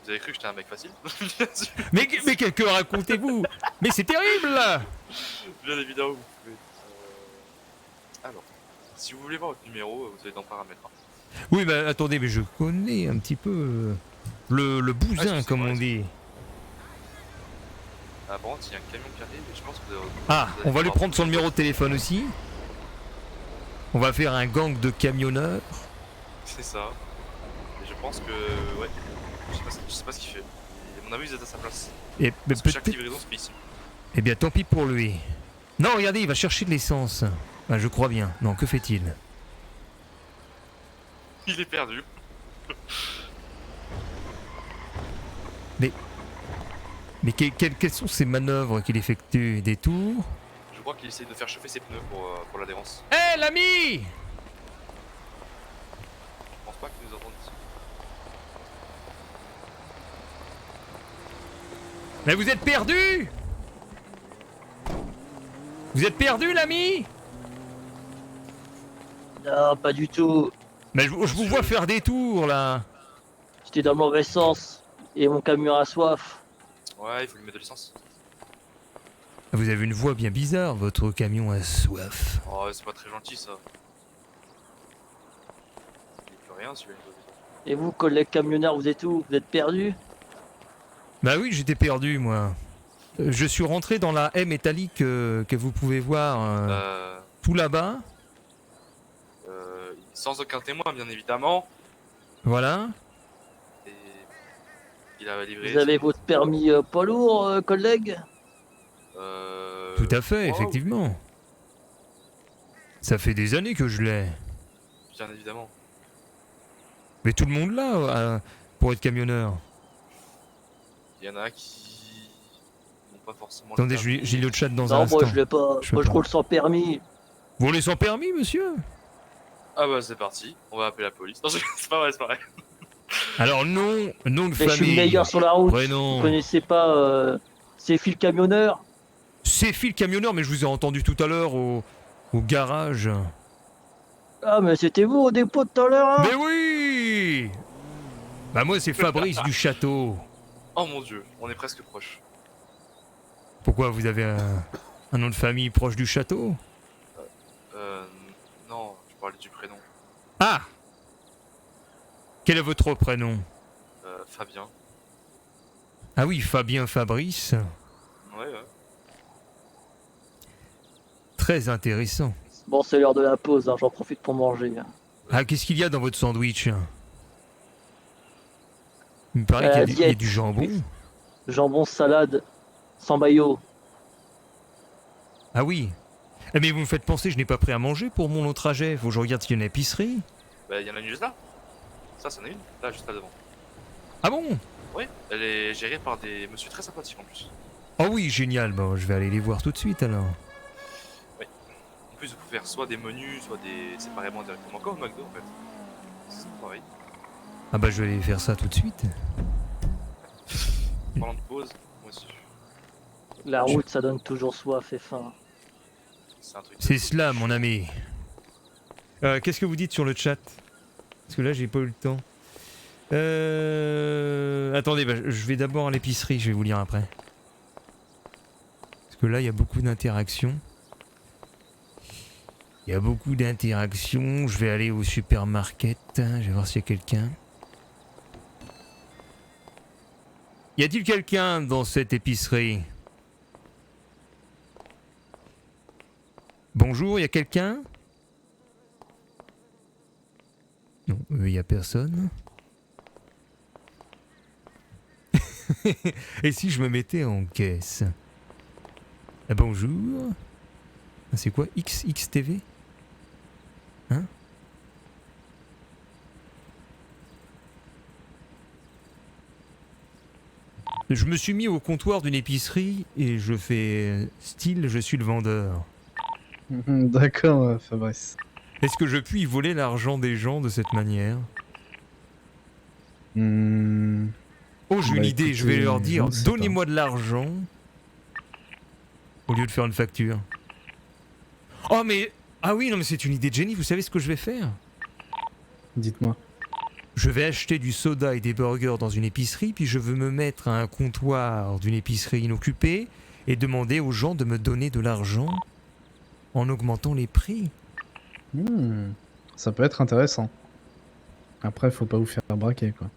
Vous avez cru que j'étais un mec facile? Mais que racontez-vous? Mais c'est terrible là. Bien évidemment, vous pouvez. Alors, si vous voulez voir votre numéro, vous avez dans paramètres. Oui, bah attendez, mais je connais un petit peu le bousin, comme on dit. Ah, par contre, il y a un camion qui arrive et je pense que. Ah, on va lui prendre son numéro de téléphone aussi. On va faire un gang de camionneurs. C'est ça. Et je pense que. Ouais. Je sais pas ce qu'il fait. Et à mon avis, vous êtes à sa place. Et Parce que chaque livraison se paye ici. Eh bien, tant pis pour lui. Non, regardez, il va chercher de l'essence. Ah, je crois bien. Non, que fait-il? Il est perdu. Mais quelles sont ces manœuvres qu'il effectue? Des tours? Je crois qu'il essaie de faire chauffer ses pneus pour l'adhérence. Hé, l'ami! Je pense pas qu'il nous entende ici. Mais vous êtes perdu? Vous êtes perdu, l'ami? Non, pas du tout. Mais je vous vois faire des tours, là. J'étais dans le mauvais sens. Et mon camion a soif. Ouais, il faut lui mettre de l'essence. Vous avez une voix bien bizarre, votre camion a soif. Oh, c'est pas très gentil ça. Il fait rien celui-là. Et vous, collègues camionneurs, vous êtes où? Vous êtes perdus? Bah oui, j'étais perdu, moi. Je suis rentré dans la haie métallique que vous pouvez voir tout là-bas. Sans aucun témoin, bien évidemment. Voilà. Et il a livré. Vous avez votre permis poids lourd, collègue? Tout à fait, wow. effectivement. Ça fait des années que je l'ai. Bien évidemment. Mais tout le monde l'a pour être camionneur. Il y en a qui n'ont pas forcément. Attendez, j'ai le chat dans un Non, instant. moi je l'ai pas. Moi je roule sans permis. Vous roulez sans permis, monsieur? Ah bah c'est parti, on va appeler la police. Non, c'est pas vrai, c'est pas vrai. Alors nom de Mais famille. je suis meilleur sur la route. Prénom. Vous connaissez pas ces fils camionneurs? C'est Phil camionneur, mais je vous ai entendu tout à l'heure au garage. Ah mais c'était vous au dépôt de tout à l'heure hein? Mais oui! Bah moi c'est Fabrice du Château. Oh mon dieu, on est presque proche. Pourquoi vous avez un nom de famille proche du château? Non, je parlais du prénom. Ah! Quel est votre prénom? Fabien. Ah oui, Fabien Fabrice. Ouais. Très intéressant. Bon c'est l'heure de la pause, hein, j'en profite pour manger. Ah, qu'est-ce qu'il y a dans votre sandwich? Il me paraît qu'il y a du jambon. Jambon salade, sans maillot. Ah oui. Eh mais vous me faites penser, je n'ai pas pris à manger pour mon long trajet. Faut que je regarde s'il y a une épicerie. Bah il y en a une juste là. Ça, c'en est une. Là, juste là devant. Ah bon? Oui, elle est gérée par des monsieur très sympathiques en plus. Oh oui, génial. Bon, je vais aller les voir tout de suite alors. Oui. En plus, vous pouvez faire soit des menus, soit des séparément directement comme au McDo en fait. C'est pareil. Ah bah je vais aller faire ça tout de suite. Pendant de pause, moi aussi. La route ça donne toujours soif et faim. C'est un truc. C'est cela, mon ami. Qu'est-ce que vous dites sur le chat? Parce que là, j'ai pas eu le temps. Attendez, bah, je vais d'abord à l'épicerie, je vais vous lire après. Parce que là, il y a beaucoup d'interactions. Je vais aller au supermarket. Je vais voir s'il y a quelqu'un. Y a-t-il quelqu'un dans cette épicerie? Bonjour, y a quelqu'un? Non, il y a personne. Et si je me mettais en caisse? Ah, bonjour. C'est quoi? XXTV? Hein? Je me suis mis au comptoir d'une épicerie et je fais style, je suis le vendeur. D'accord, Fabrice. Est-ce que je puis voler l'argent des gens de cette manière? Oh, j'ai une idée, écoutez, je vais leur dire, je ne sais donnez-moi de l'argent au lieu de faire une facture. Oh mais... Ah oui, non mais c'est une idée de génie, vous savez ce que je vais faire? Dites-moi. Je vais acheter du soda et des burgers dans une épicerie, puis je veux me mettre à un comptoir d'une épicerie inoccupée et demander aux gens de me donner de l'argent en augmentant les prix. Ça peut être intéressant. Après, faut pas vous faire braquer, quoi.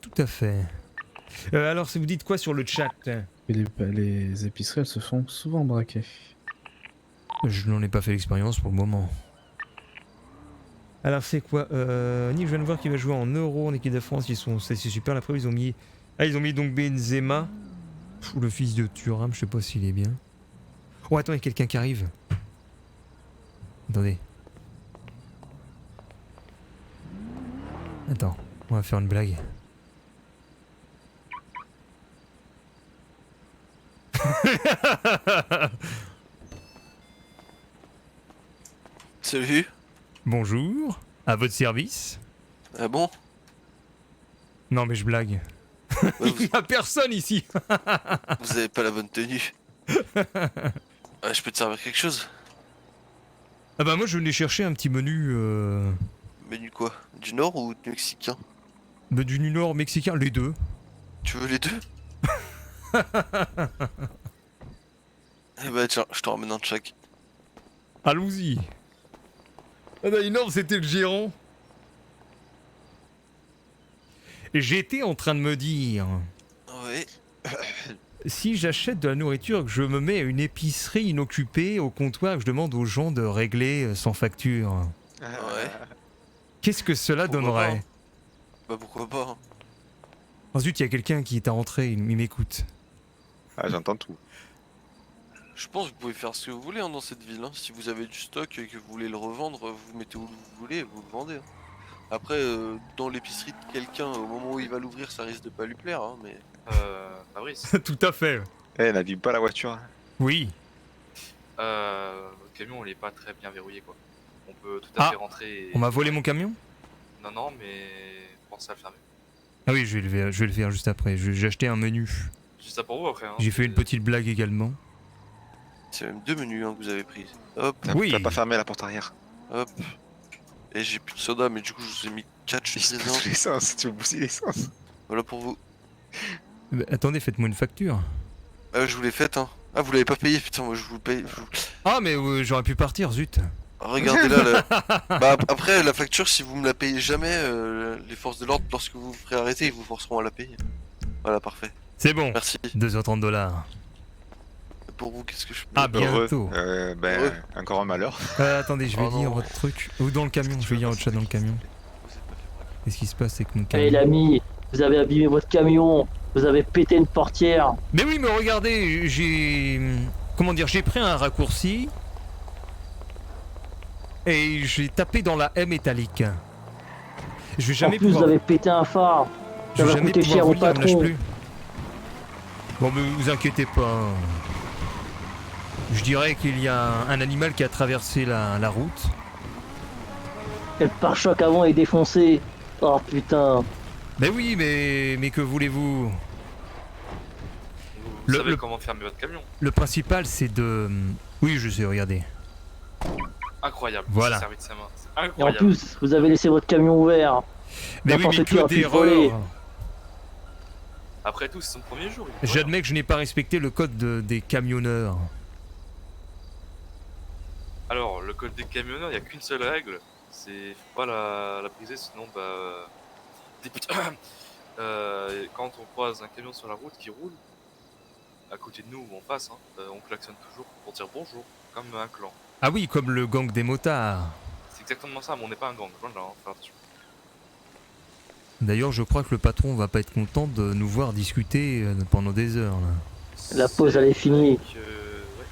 Tout à fait. Alors, si vous dites quoi sur le chat? Et les épiceries, elles se font souvent braquer. Je n'en ai pas fait l'expérience pour le moment. Alors c'est quoi Nick, je viens de voir qu'il va jouer en Euro en équipe de France. C'est super. La preuve, ils ont mis donc Benzema. Pff, le fils de Thuram, je sais pas s'il est bien. Oh attends, il y a quelqu'un qui arrive. Attendez. Attends, on va faire une blague. Salut. Bonjour, à votre service. Ah bon? Non mais je blague. Ouais, Il y a personne ici. vous avez pas la bonne tenue. Je peux te servir quelque chose? Ah bah moi je venais chercher un petit menu Menu quoi? Du nord ou du mexicain? du Nord mexicain, les deux. Tu veux les deux? Eh bah tiens, je t'en ramène un de chaque. Allons-y. Ah bah énorme, c'était le gérant. J'étais en train de me dire, Ouais. si j'achète de la nourriture, que je me mets à une épicerie inoccupée au comptoir, que je demande aux gens de régler sans facture, Ouais. qu'est-ce que cela Pourquoi donnerait? Bah pourquoi pas, hein. Ensuite, il y a quelqu'un qui est à rentrer, il m'écoute. Ah, j'entends tout. Je pense que vous pouvez faire ce que vous voulez hein, dans cette ville. Hein. Si vous avez du stock et que vous voulez le revendre, vous le mettez où vous voulez et vous le vendez. Hein. Après, dans l'épicerie de quelqu'un, au moment où il va l'ouvrir, ça risque de pas lui plaire. Hein, mais... Fabrice, Tout à fait. Eh, n'abîme pas la voiture. Hein. Oui. le camion il est pas très bien verrouillé quoi. On peut tout à Ah, fait rentrer. Et... On m'a volé mon camion? Non, non, mais pensez à le fermer. Ah oui, je vais le faire juste après. J'ai acheté un menu. Juste ça pour vous après. Hein. J'ai fait une petite blague également. C'est même 2 menus hein, que vous avez pris. Hop, Oui. T'as pas fermé la porte arrière. hop. Et j'ai plus de soda, mais du coup, je vous ai mis 4 Il chutes se dedans. pousse l'essence, tu veux pousser l'essence. Voilà pour vous. Bah, attendez, faites-moi une facture. Je vous l'ai faite, hein. Ah, vous l'avez pas payé, putain, moi je vous le paye. Ah mais j'aurais pu partir, zut. Regardez là, bah après, la facture, si vous me la payez jamais, les forces de l'ordre, lorsque vous vous ferez arrêter, ils vous forceront à la payer. Voilà, parfait. C'est bon. Merci. 230$. Pour vous, qu'est-ce que je peux... Ah, bientôt. Ben, encore un malheur. Attendez, je vais Oh non. lire votre truc. Ou dans le camion, je vais lire votre chat dans le camion. Qu'est-ce qui se passe avec mon Allez camion? l'ami, vous avez abîmé votre camion, vous avez pété une portière. Mais oui, mais regardez, j'ai... Comment dire, j'ai pris un raccourci. Et j'ai tapé dans la haie métallique. Je vais En jamais plus, vous pouvoir... avez pété un phare. Je Ça vais va jamais coûter pouvoir cher vous au lire, me lâche patron. plus. Bon, mais vous inquiétez pas. Je dirais qu'il y a un animal qui a traversé la route. Et le pare-choc avant est défoncé. Oh putain. Mais oui, mais que voulez-vous? Vous Le- savez le- comment fermer votre camion. Le principal, c'est de... Oui, je sais, regardez. Incroyable. Voilà. Il s'est servi de sa main. C'est Et en incroyable. plus, vous avez laissé votre camion ouvert. Mais oui, N'importe mais qui aurait que pu le voler. d'erreurs. Après tout, c'est son premier jour. il peut rien. J'admets que je n'ai pas respecté le code des camionneurs. Alors, le code des camionneurs, il n'y a qu'une seule règle. C'est faut pas la briser, sinon, bah. Quand on croise un camion sur la route qui roule, à côté de nous ou en face, hein, on klaxonne toujours pour dire bonjour, comme un clan. Ah oui, comme le gang des motards. C'est exactement ça, mais on n'est pas un gang. Loin de là, hein, faire attention. D'ailleurs, je crois que le patron va pas être content de nous voir discuter pendant des heures. Là. La pause, elle est finie. Ouais.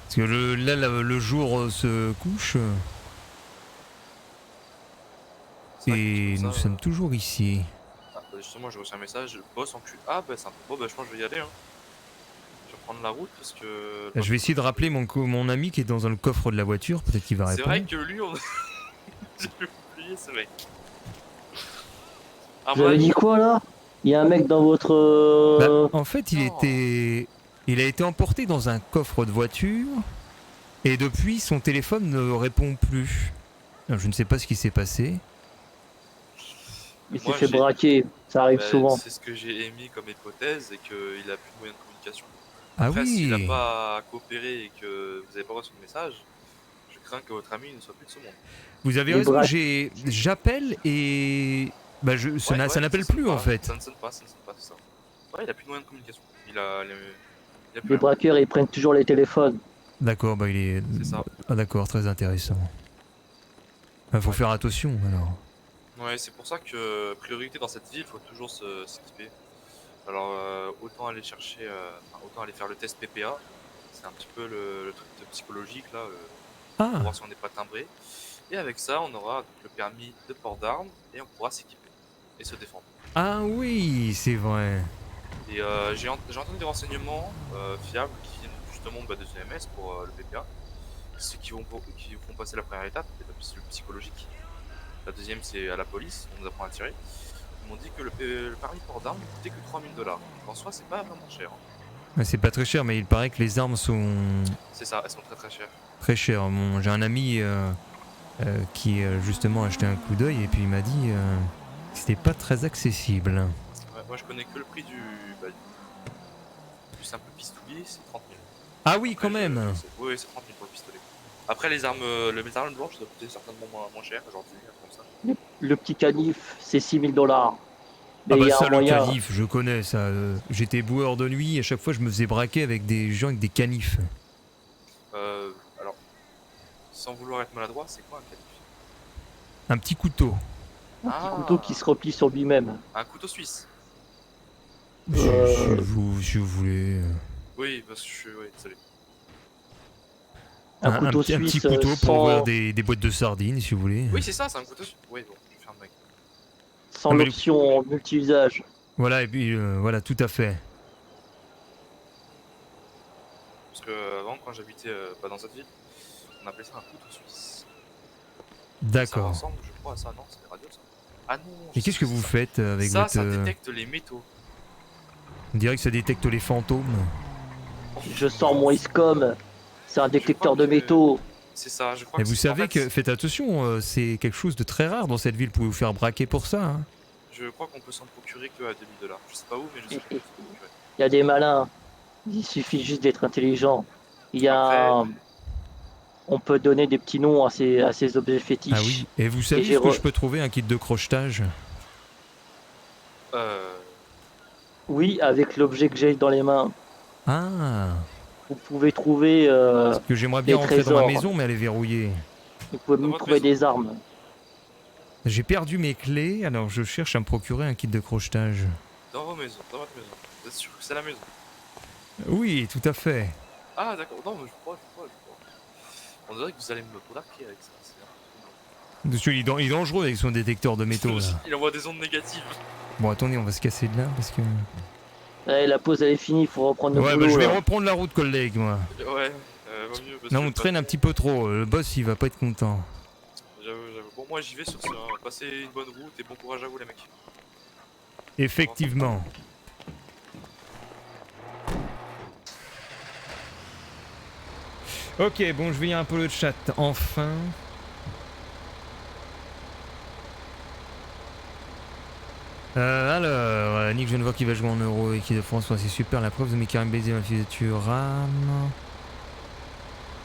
Parce que le jour se couche C'est vrai que et comme nous ça, sommes toujours ici. bah, justement, j'ai reçu un message, boss en cul. Ah, bah, c'est un... Bon, bah, je pense que je vais y aller. Hein. Je vais prendre la route parce que. Je vais essayer de rappeler mon ami qui est dans le coffre de la voiture. Peut-être qu'il va C'est répondre. vrai que lui, on. J'ai oublié, c'est vrai. Ah, Vous avez dit quoi là? Il y a un mec dans votre... Bah, en fait, Non. il a été emporté dans un coffre de voiture et depuis son téléphone ne répond plus. Alors, je ne sais pas ce qui s'est passé. Il s'est Moi, fait j'ai- braquer, ça arrive Bah, souvent. c'est ce que j'ai émis comme hypothèse et qu'il a plus de moyens de communication. Ah Après, s'il n'a oui. pas coopéré et que vous n'avez pas reçu le message, je crains que votre ami ne soit plus de ce monde. Vous avez Les raison, bras- j'appelle et bah ça Ouais, ça n'appelle ça sonne plus en pas, fait. Ça ne sonne pas, ça ne sonne pas, c'est ça. Ouais, il a plus de moyens de communication. Il a plus Les rien. braqueurs, ils prennent toujours les téléphones. D'accord, bah il est. C'est ça. Ah d'accord, très intéressant. Faut faire attention alors. Ouais, c'est pour ça que priorité dans cette ville, il faut toujours s'équiper. Alors autant aller chercher, autant aller faire le test PPA. C'est un petit peu le truc psychologique là, pour Ah, voir si on n'est pas timbré. Et avec ça, on aura donc le permis de port d'armes et on pourra s'équiper et se défendre. ah oui, c'est vrai. Et j'ai entendu des renseignements fiables qui viennent justement de CMS pour le PPA. Ceux qui qui font passer la première étape, c'est le psychologique. La deuxième, c'est à la police, on nous apprend à tirer. Ils m'ont dit que le permis de port d'armes ne coûtait que 3000 $. En soi, c'est pas vraiment cher. Hein. C'est pas très cher, mais il paraît que les armes sont C'est ça, elles sont très très chères. très chères. J'ai un ami qui justement a acheté un coup d'œil et puis il m'a dit que c'était pas très accessible. Ouais, moi, je connais que le prix du simple pistolet, c'est 30 000. Ah oui, Après, quand même. Oui, c'est 30 000 pour le pistolet. Après, les armes blanches, ça doit coûter certainement moins cher aujourd'hui, comme ça. Le petit canif, c'est 6000 $. Mais Ah il bah y a ça, un le moyen. canif, je connais ça. J'étais boueur de nuit et à chaque fois je me faisais braquer avec des gens avec des canifs. Alors, sans vouloir être maladroit, c'est quoi un canif? Un petit couteau. Un petit couteau qui se replie sur lui-même. Un couteau suisse. Si vous voulez. Oui, parce que je suis... Oui, désolé. Un couteau un suisse petit couteau pour sans, ouvrir des boîtes de sardines, si vous voulez. Oui, c'est ça, c'est un couteau suisse. Oui, bon, je ferme ma gueule. sans Ah, mais l'option multi-usage. Voilà, et puis voilà, tout à fait. Parce que avant, quand j'habitais pas dans cette ville, on appelait ça un couteau suisse. Ça D'accord. ressemble, je crois, à ça, non? C'est des radios, ça? Ah non. Et qu'est-ce que vous faites avec ça, votre... ça détecte les métaux. On dirait que ça détecte les fantômes. Je sors mon ISCOM. C'est un détecteur crois de que- métaux. C'est ça, je crois Mais que vous c'est- en savez fait, que... Faites attention, c'est quelque chose de très rare dans cette ville. Vous pouvez vous faire braquer pour ça. Hein. Je crois qu'on peut s'en procurer que à 2000 $. Je sais pas où, mais je sais qu'on peut s'en procurer. Il y a des malins. Il suffit juste d'être intelligent. Il y a Après- un- On peut donner des petits noms à ces objets fétiches. Ah oui. Et vous savez j'ai où re- je peux trouver un kit de crochetage? Oui, avec l'objet que j'ai dans les mains, Ah. vous pouvez trouver, Parce que j'aimerais bien Des rentrer dans ma trésors. maison, mais elle est verrouillée. vous pouvez Dans même votre trouver maison. des armes. J'ai perdu mes clés, alors je cherche à me procurer un kit de crochetage. Dans vos maisons, dans votre maison. Vous êtes sûr que c'est la maison? Oui, tout à fait. Ah d'accord, non mais je crois. On dirait que vous allez me braquer avec ça. C'est Parce qu'il est dangereux avec son détecteur de métaux. Là. Il envoie des ondes négatives. Bon, attendez, on va se casser de là parce que. Allez, la pause elle est finie, il faut reprendre le Ouais, bah, boulot. je vais là. reprendre la route, collègue, moi. Ouais, vaut mieux parce Non, que on traîne un petit peu trop. Le boss, il va pas être content. J'avoue. Bon, moi j'y vais sur ça. Hein. Passez une bonne route et bon courage à vous les mecs. Effectivement. Ok, bon, je vais lire un peu le chat. Enfin. Alors, Nick, je ne vois qui va jouer en Euro, équipe de France, c'est super. La preuve de mes Karim Benzema, fils de Thuram.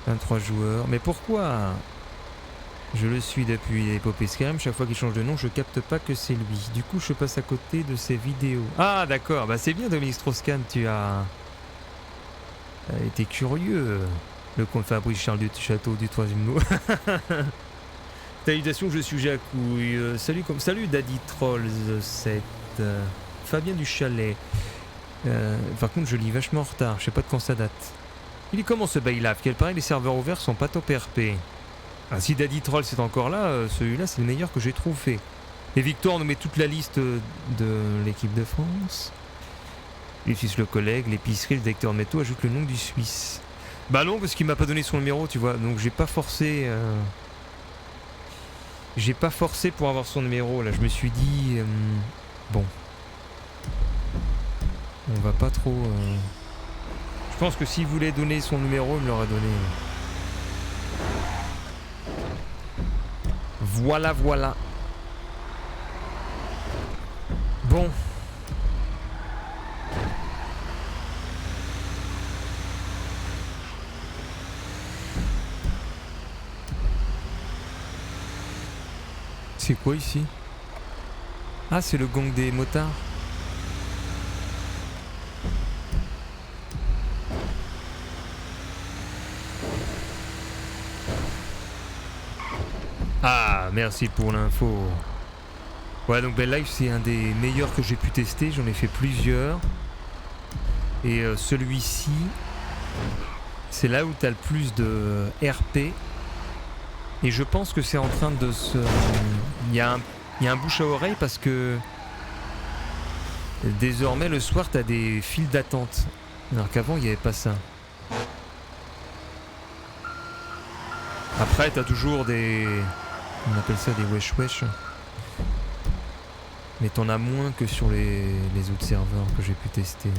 23 joueurs. Mais pourquoi? Je le suis depuis l'épopée Skyrim. Chaque fois qu'il change de nom, je capte pas que c'est lui. Du coup, je passe à côté de ses vidéos. Ah, d'accord. Bah, c'est bien, Dominique Strauss-Kahn. Tu as été curieux. Le comte Fabrice Charles du Château du 3e mot. Salutations, je suis Jacouille. Salut Daddy Trolls 7. Fabien du Chalet. Par contre, je lis vachement en retard. Je sais pas de quand ça date. Il est comment ce bail-là? Quel paraît les serveurs ouverts sont pas top RP. Ah, si Daddy Troll c'est encore là, celui-là c'est le meilleur que j'ai trouvé. Et Victor nous met toute la liste de l'équipe de France. Les fils le collègue, l'épicerie, le détecteur de métaux, ajoute le nom du Suisse. Bah non, parce qu'il m'a pas donné son numéro, tu vois. Donc j'ai pas forcé. J'ai pas forcé pour avoir son numéro. Là, je me suis dit bon, on va pas trop. Je pense que s'il voulait donner son numéro, il me l'aurait donné. Voilà. Bon. C'est quoi ici? Ah, c'est le gang des motards. Ah, merci pour l'info. Ouais, donc Bell Life, c'est un des meilleurs que j'ai pu tester. J'en ai fait plusieurs. Et celui-ci, c'est là où tu as le plus de RP. Et je pense que c'est en train de se... Il y a un bouche à oreille parce que désormais, le soir, tu as des files d'attente. Alors qu'avant, il n'y avait pas ça. Après, tu as toujours des... On appelle ça des wesh-wesh. Mais t'en as moins que sur les autres serveurs que j'ai pu tester.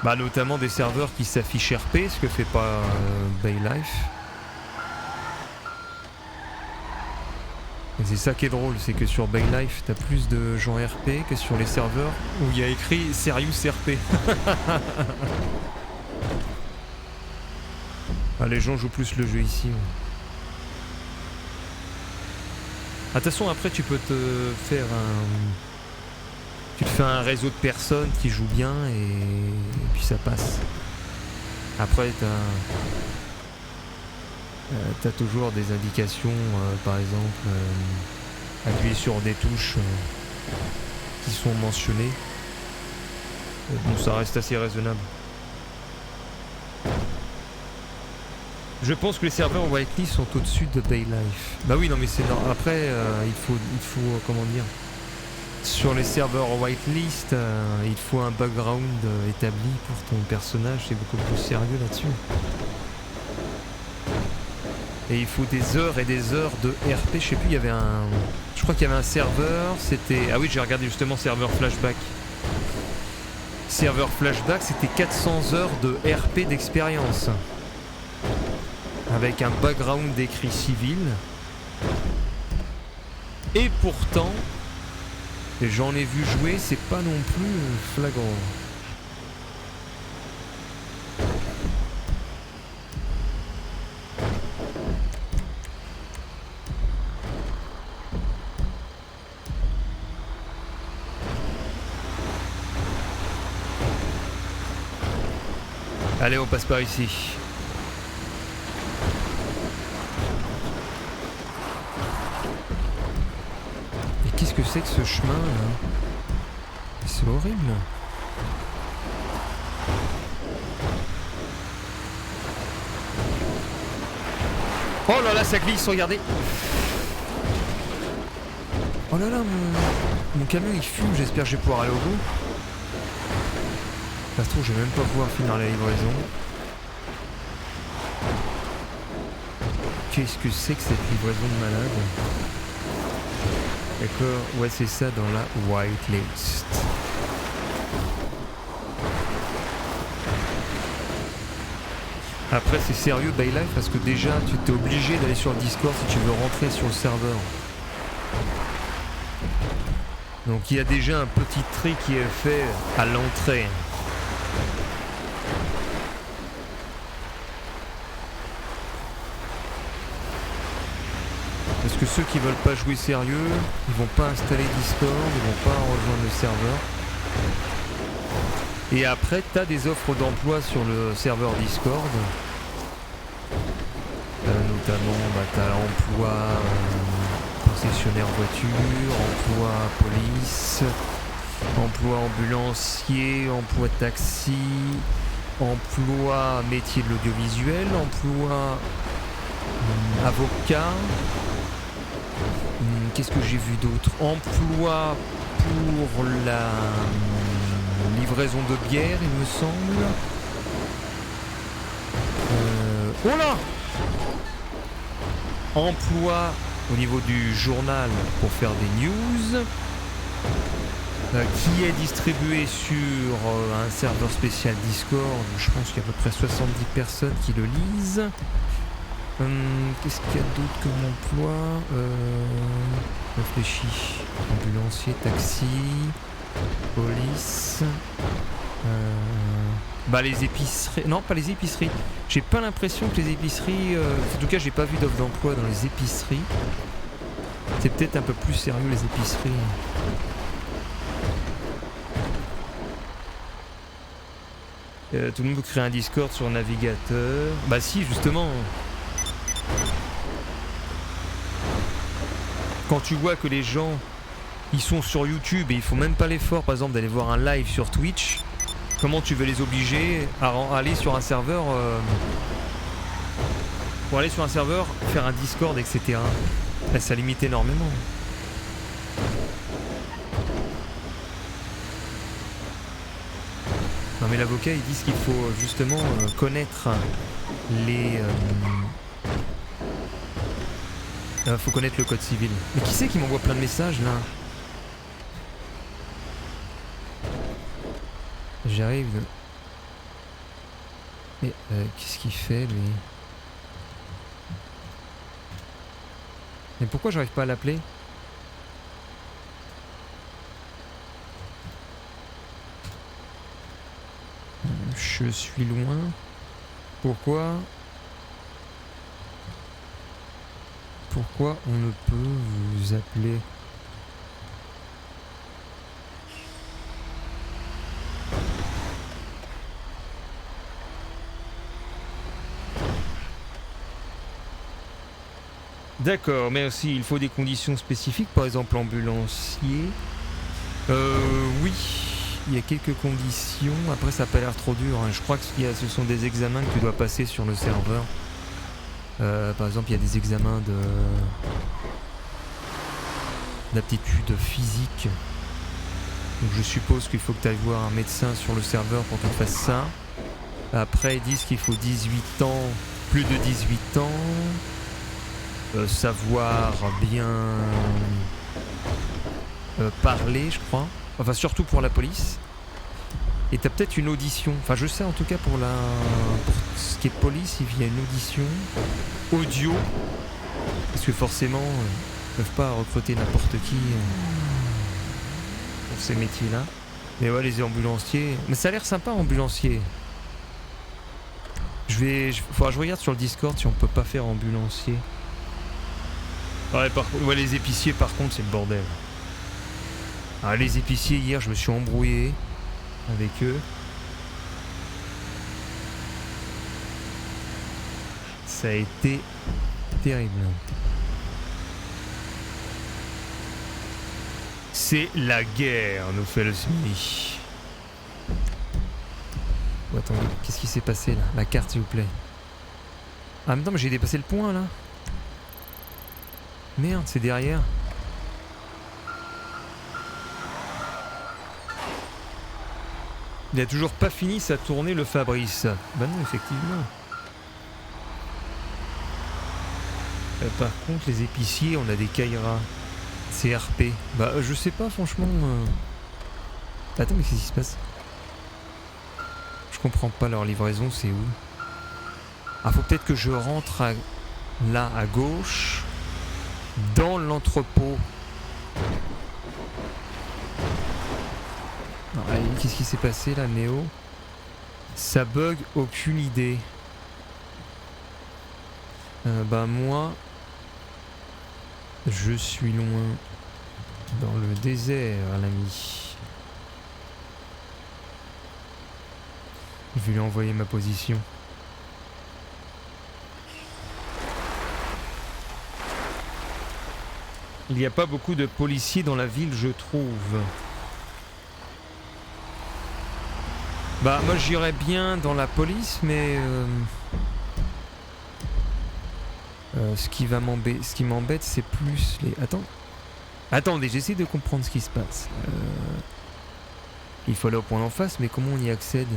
Bah notamment des serveurs qui s'affichent RP, ce que fait pas Baylife. Et c'est ça qui est drôle, c'est que sur Baylife t'as plus de gens RP que sur les serveurs où il y a écrit Serious RP. Ah, les gens jouent plus le jeu ici. Ouais. Ah, de toute façon, après, tu peux te faire un... Tu te fais un réseau de personnes qui jouent bien et puis ça passe. Après, t'as toujours des indications, par exemple, appuyer sur des touches qui sont mentionnées. Bon, ça reste assez raisonnable. Je pense que les serveurs whitelist sont au-dessus de Baylife. Bah oui, non mais c'est normal. Après, il faut comment dire. Sur les serveurs whitelist, il faut un background établi pour ton personnage. C'est beaucoup plus sérieux là-dessus. Et il faut des heures et des heures de RP. Je sais plus, il y avait un... Je crois qu'il y avait un serveur, c'était... Ah oui, j'ai regardé justement serveur flashback. Serveur flashback, c'était 400 heures de RP d'expérience. Avec un background d'écrit civil. Et pourtant, j'en ai vu jouer, c'est pas non plus flagrant. Allez, on passe par ici. Qu'est-ce que c'est que ce chemin là? C'est horrible. Oh là là, ça glisse, regardez. Oh là là, mon camion il fume, j'espère que je vais pouvoir aller au bout. Ça se trouve, je vais même pas pouvoir finir la livraison. Qu'est-ce que c'est que cette livraison de malade? D'accord, ouais c'est ça dans la whitelist. Après c'est sérieux Baylife parce que déjà tu t'es obligé d'aller sur le Discord si tu veux rentrer sur le serveur. Donc il y a déjà un petit tri qui est fait à l'entrée. Parce que ceux qui veulent pas jouer sérieux, ils vont pas installer Discord, ils vont pas rejoindre le serveur. Et après, t'as des offres d'emploi sur le serveur Discord. Notamment, t'as emploi concessionnaire voiture, emploi police, emploi ambulancier, emploi taxi, emploi métier de l'audiovisuel, emploi avocat. Qu'est-ce que j'ai vu d'autre? Emploi pour la livraison de bière, il me semble. Oh là! Emploi au niveau du journal pour faire des news. Qui est distribué sur un serveur spécial Discord. Je pense qu'il y a à peu près 70 personnes qui le lisent. Qu'est-ce qu'il y a d'autre comme emploi Réfléchis. Ambulancier, taxi, police. Bah les épiceries. Non, pas les épiceries. J'ai pas l'impression que les épiceries. En tout cas, j'ai pas vu d'offre d'emploi dans les épiceries. C'est peut-être un peu plus sérieux les épiceries. Tout le monde peut créer un Discord sur un navigateur. Bah si, justement. Quand tu vois que les gens, ils sont sur YouTube et ils font même pas l'effort, par exemple, d'aller voir un live sur Twitch, comment tu veux les obliger à aller sur un serveur pour aller sur un serveur, faire un Discord, etc. Là, ça limite énormément. Non mais l'avocat, ils disent qu'il faut justement connaître les... faut connaître le code civil. Mais qui c'est qui m'envoie plein de messages là? J'arrive. Mais qu'est-ce qu'il fait lui? Mais pourquoi j'arrive pas à l'appeler? Je suis loin. Pourquoi on ne peut vous appeler? D'accord, merci. Il faut des conditions spécifiques, par exemple ambulancier. Oui, il y a quelques conditions. Après, ça n'a pas l'air trop dur, hein. Je crois que ce sont des examens que tu dois passer sur le serveur. Par exemple, il y a des examens d'aptitude physique. Donc je suppose qu'il faut que tu ailles voir un médecin sur le serveur pour qu'il te fasse ça. Après, ils disent qu'il faut 18 ans, plus de 18 ans. Savoir bien parler, je crois. Enfin, surtout pour la police. Et t'as peut-être une audition. Enfin, je sais en tout cas pour ce qui est police, il y a une audition audio. Parce que forcément, ils peuvent pas recruter n'importe qui pour ces métiers-là. Mais ouais, les ambulanciers. Mais ça a l'air sympa, ambulancier. Faudra que je regarde sur le Discord si on peut pas faire ambulancier. Ouais, les épiciers, par contre, c'est le bordel. Ah, les épiciers, hier, je me suis embrouillé avec eux. Ça a été terrible. C'est la guerre, nous fait le SMI. Oh, attendez, qu'est-ce qui s'est passé là? La carte, s'il vous plaît. Ah, mais non, mais j'ai dépassé le point là. Merde, c'est derrière. Il a toujours pas fini sa tournée, le Fabrice. Bah non, effectivement. Par contre, les épiciers, on a des Kaira. CRP. Bah, je sais pas, franchement. Attends, mais qu'est-ce qui se passe? Je comprends pas, leur livraison, c'est où? Ah, faut peut-être que je rentre là, à gauche. Dans l'entrepôt. Qu'est-ce qui s'est passé là, Néo? Ça bug, aucune idée. Bah moi, je suis loin. Dans le désert, l'ami. Je vais lui envoyer ma position. Il n'y a pas beaucoup de policiers dans la ville, je trouve. Bah, moi j'irais bien dans la police, mais... ce qui m'embête, c'est plus les... Attendez, j'essaie de comprendre ce qui se passe. Il faut aller au point d'en face, mais comment on y accède?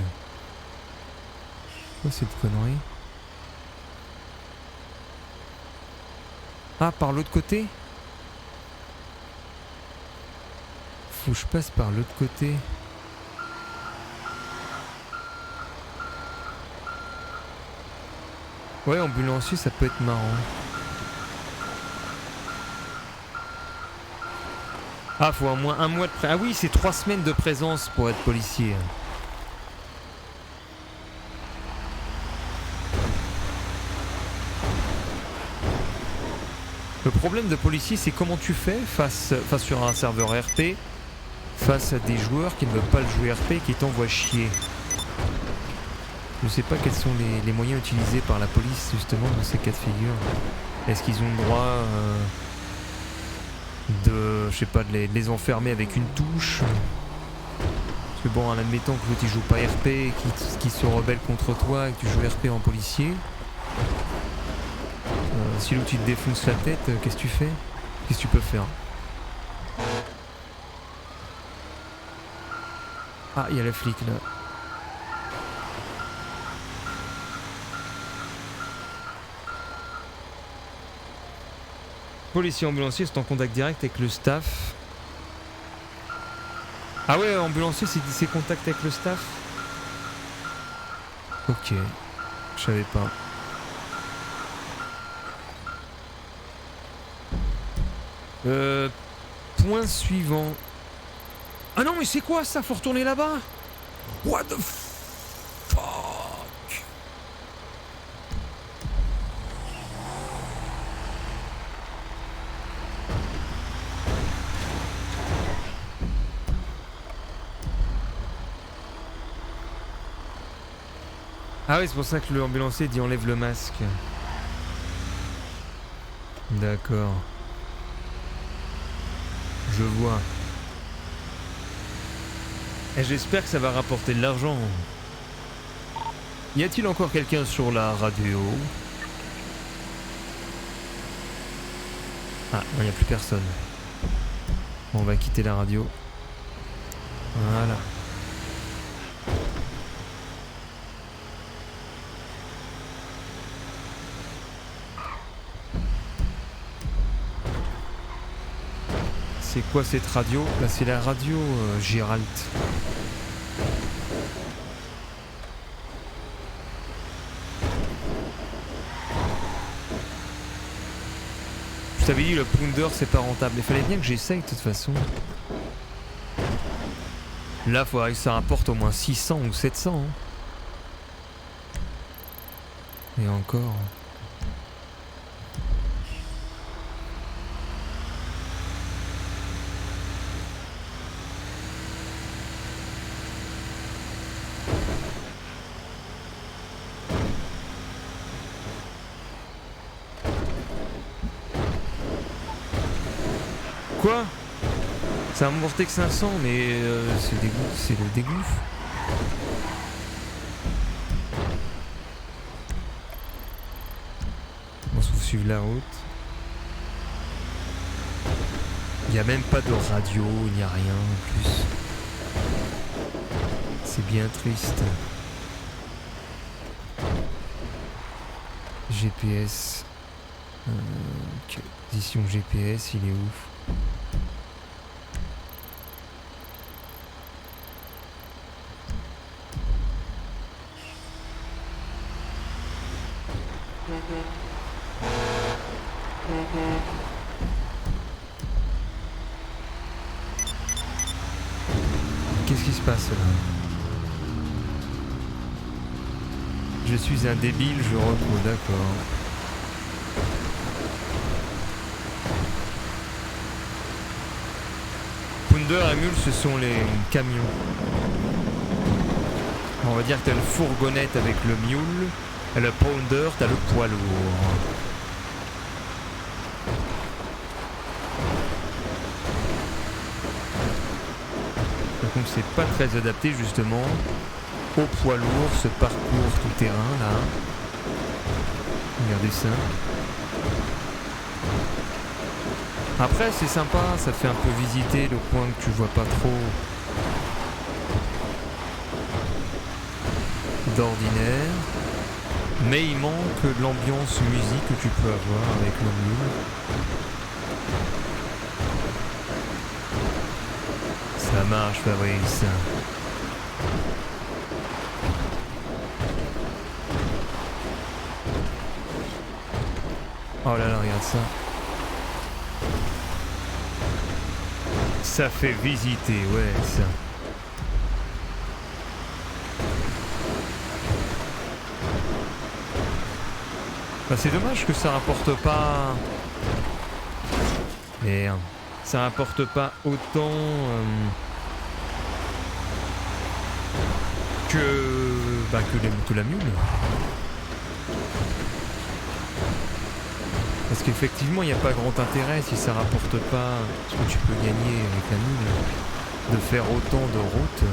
Quoi cette connerie? Ah, par l'autre côté? Faut que je passe par l'autre côté. Ouais, ambulancier, ça peut être marrant. Ah, faut au moins un mois de présence. Ah oui, c'est 3 semaines de présence pour être policier. Le problème de policier, c'est comment tu fais face sur un serveur RP, face à des joueurs qui ne veulent pas le jouer RP et qui t'envoient chier. Je sais pas quels sont les moyens utilisés par la police justement dans ces cas de figure. Est-ce qu'ils ont le droit je sais pas, de les enfermer avec une touche? Parce que bon, en admettant que l'autre il joue pas RP et qu'il se rebelle contre toi et que tu joues RP en policier, si l'autre il te défonce la tête, qu'est-ce que tu fais? Qu'est-ce que tu peux faire? Ah, il y a le flic là. Policiers ambulanciers sont en contact direct avec le staff. Ah ouais, ambulancier c'est contact avec le staff. Ok, je savais pas. Point suivant. Ah non mais c'est quoi ça? Faut retourner là-bas? What the fuck? Ah oui, c'est pour ça que l'ambulancier dit enlève le masque. D'accord. Je vois. Et j'espère que ça va rapporter de l'argent. Y a-t-il encore quelqu'un sur la radio? Ah, non, y a plus personne. Bon, on va quitter la radio. Voilà. C'est quoi cette radio? Là c'est la radio Gérald. Je t'avais dit le pounder c'est pas rentable. Il fallait bien que j'essaye de toute façon. Là faudrait que ça rapporte au moins 600 ou 700. Hein. Et encore. Quoi? Ça a monté que 500, mais c'est le dégoût. On se suivre la route. Il n'y a même pas de radio, il n'y a rien en plus. C'est bien triste. GPS. Ok. Position GPS, il est ouf. Qu'est-ce qui se passe là? Je suis un débile, je repose, d'accord. Pounder et mule, ce sont les camions. On va dire que t'as le fourgonnette avec le mule, et le pounder, t'as le poids lourd. Donc c'est pas très adapté justement au poids lourd, ce parcours tout terrain là. Regardez ça. Après c'est sympa, ça fait un peu visiter le coin que tu vois pas trop d'ordinaire. Mais il manque de l'ambiance musique que tu peux avoir avec le mule. Ça marche Fabrice. Oh là là, regarde ça. Ça fait visiter, ouais, ça. Bah, c'est dommage que ça rapporte pas... Merde. Ça rapporte pas autant que la mule. Parce qu'effectivement, il n'y a pas grand intérêt si ça rapporte pas ce que tu peux gagner avec la mule, de faire autant de routes.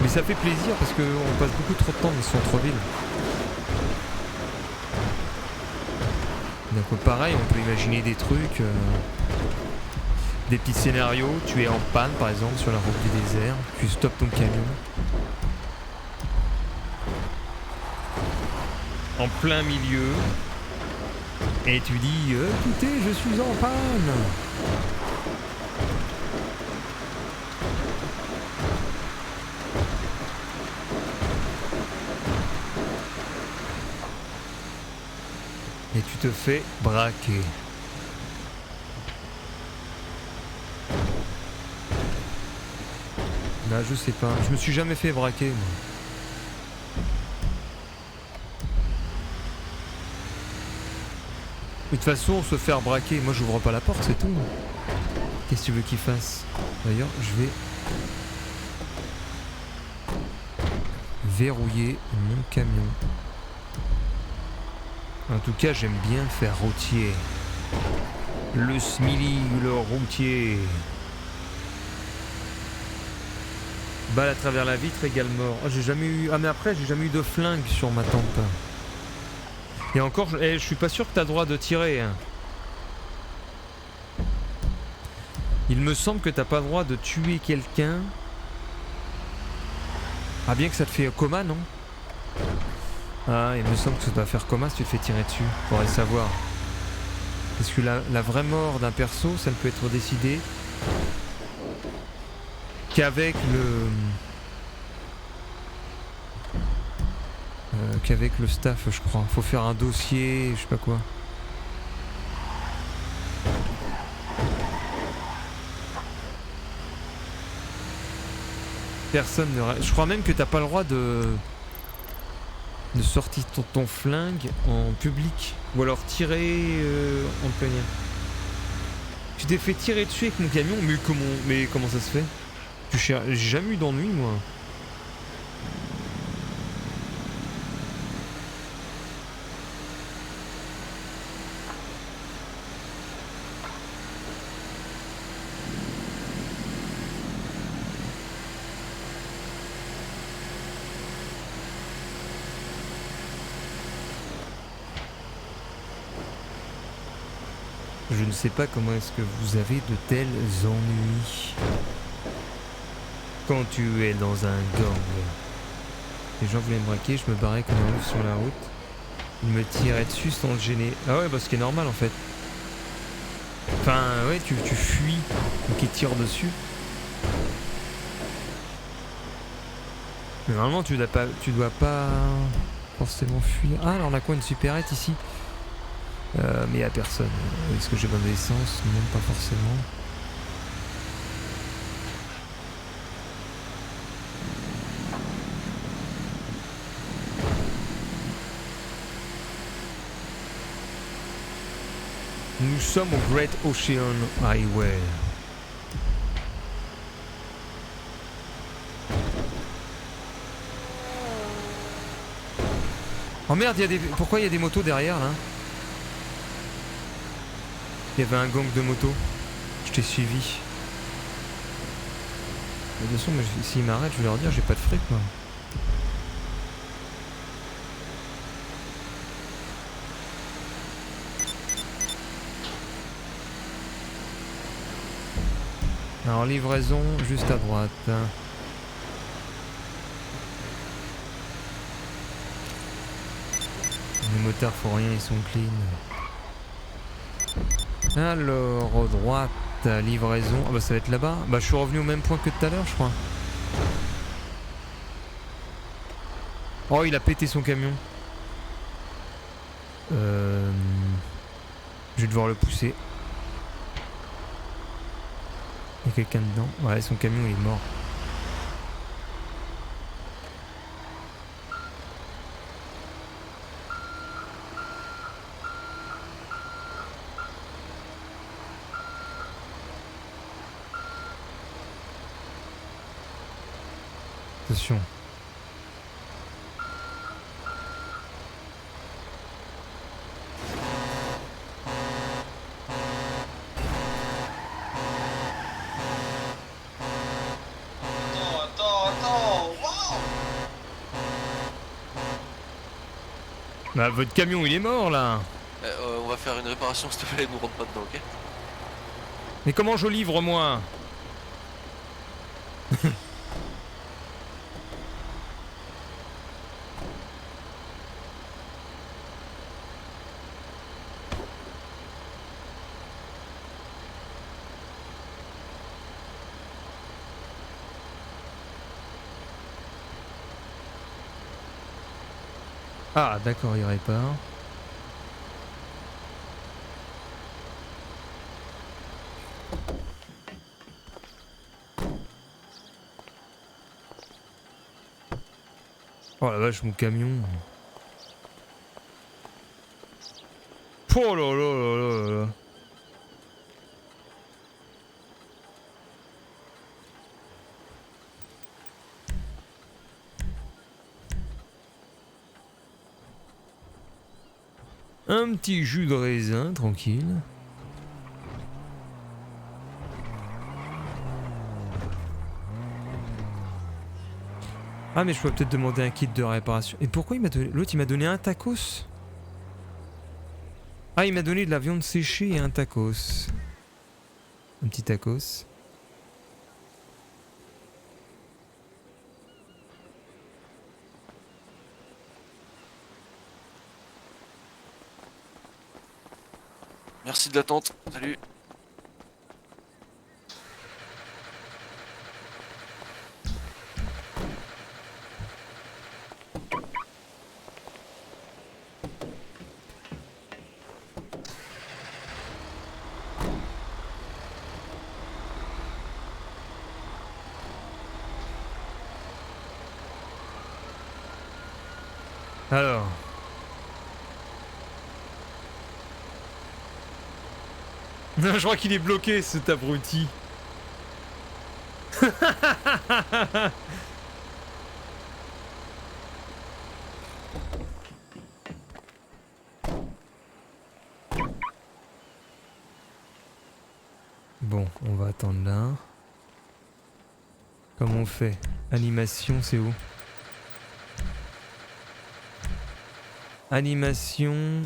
Mais ça fait plaisir parce qu'on passe beaucoup trop de temps dans le centre-ville. Donc pareil, on peut imaginer des trucs, des petits scénarios. Tu es en panne par exemple sur la route du désert, tu stoppes ton camion. En plein milieu. Et tu dis écoutez, je suis en panne. Et tu te fais braquer. Là, je sais pas. Je me suis jamais fait braquer, moi. De toute façon, se faire braquer, moi j'ouvre pas la porte, c'est tout. Qu'est-ce que tu veux qu'il fasse? D'ailleurs, je vais verrouiller mon camion. En tout cas, j'aime bien faire routier. Le smiley, le routier. Balle à travers la vitre égale mort. Oh, j'ai jamais eu... Ah mais après, j'ai jamais eu de flingue sur ma tempe. Et encore, je suis pas sûr que t'as le droit de tirer. Hein. Il me semble que t'as pas le droit de tuer quelqu'un. Ah bien que ça te fait coma, non? Ah, il me semble que ça doit faire coma si tu te fais tirer dessus. Faudrait savoir. Parce que la vraie mort d'un perso, ça ne peut être décidé qu'avec le staff, je crois. Faut faire un dossier, je sais pas quoi. Personne ne... Je crois même que t'as pas le droit de sortir ton flingue en public. Ou alors tirer en plein air. Tu t'es fait tirer dessus avec mon camion, mais comment ça se fait? J'ai jamais eu d'ennui, moi. Je ne sais pas comment est-ce que vous avez de tels ennuis quand tu es dans un gang. Les gens voulaient me braquer, je me barrais comme un ouf sur la route. Ils me tiraient dessus sans le gêner. Ah ouais, bah ce qui est normal en fait. Enfin ouais, tu fuis, donc ils tirent dessus. Mais normalement tu dois pas forcément fuir. Ah alors on a quoi, une supérette ici? Mais y'a personne. Est-ce que j'ai bonne essence? Non, pas forcément. Nous sommes au Great Ocean Highway. Oh merde, pourquoi il y a des motos derrière là? Il y avait un gang de motos. Je t'ai suivi. De toute façon, s'ils m'arrêtent, je vais leur dire j'ai pas de fric moi. Alors livraison juste à droite. Les motards font rien, ils sont clean. Alors, droite, livraison. Ah bah ça va être là-bas. Bah je suis revenu au même point que tout à l'heure, je crois. Oh, il a pété son camion. Je vais devoir le pousser. Il y a quelqu'un dedans. Ouais, son camion il est mort. Attention. Attends, waouh. Bah, votre camion il est mort là. On va faire une réparation s'il te plaît, nous rentre pas dedans, ok? Mais comment je livre moi? Ah d'accord, il répare. Oh la vache, mon camion. Oh là là là là là. Un petit jus de raisin, tranquille. Ah mais je peux peut-être demander un kit de réparation. Et pourquoi il m'a donné... L'autre il m'a donné un tacos. Ah il m'a donné de la viande séchée et un tacos. Un petit tacos. Merci de l'attente, salut. Alors. Non, je crois qu'il est bloqué cet abruti. Bon, on va attendre là. Comment on fait? Animation, c'est où? Animation.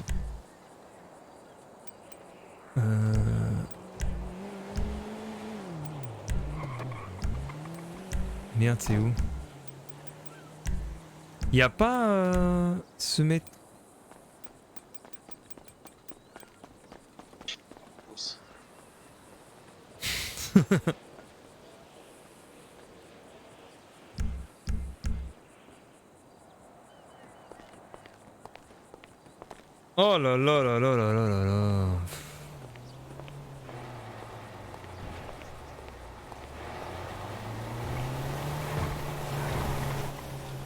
Merde, c'est où? Y a pas se mettre. Oh là là là là là là là là.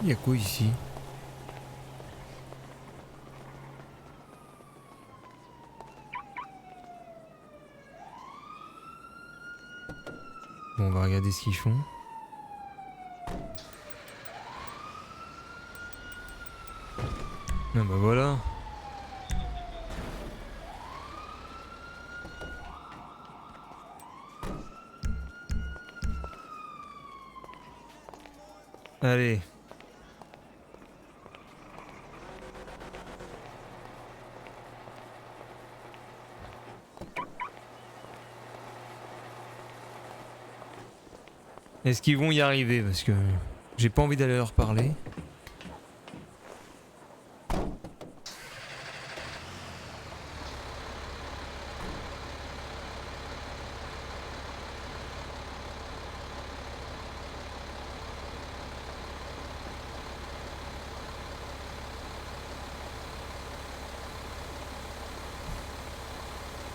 Il y a quoi ici? Bon, on va regarder ce qu'ils font. Ah bah voilà. Allez. Est-ce qu'ils vont y arriver? Parce que j'ai pas envie d'aller leur parler.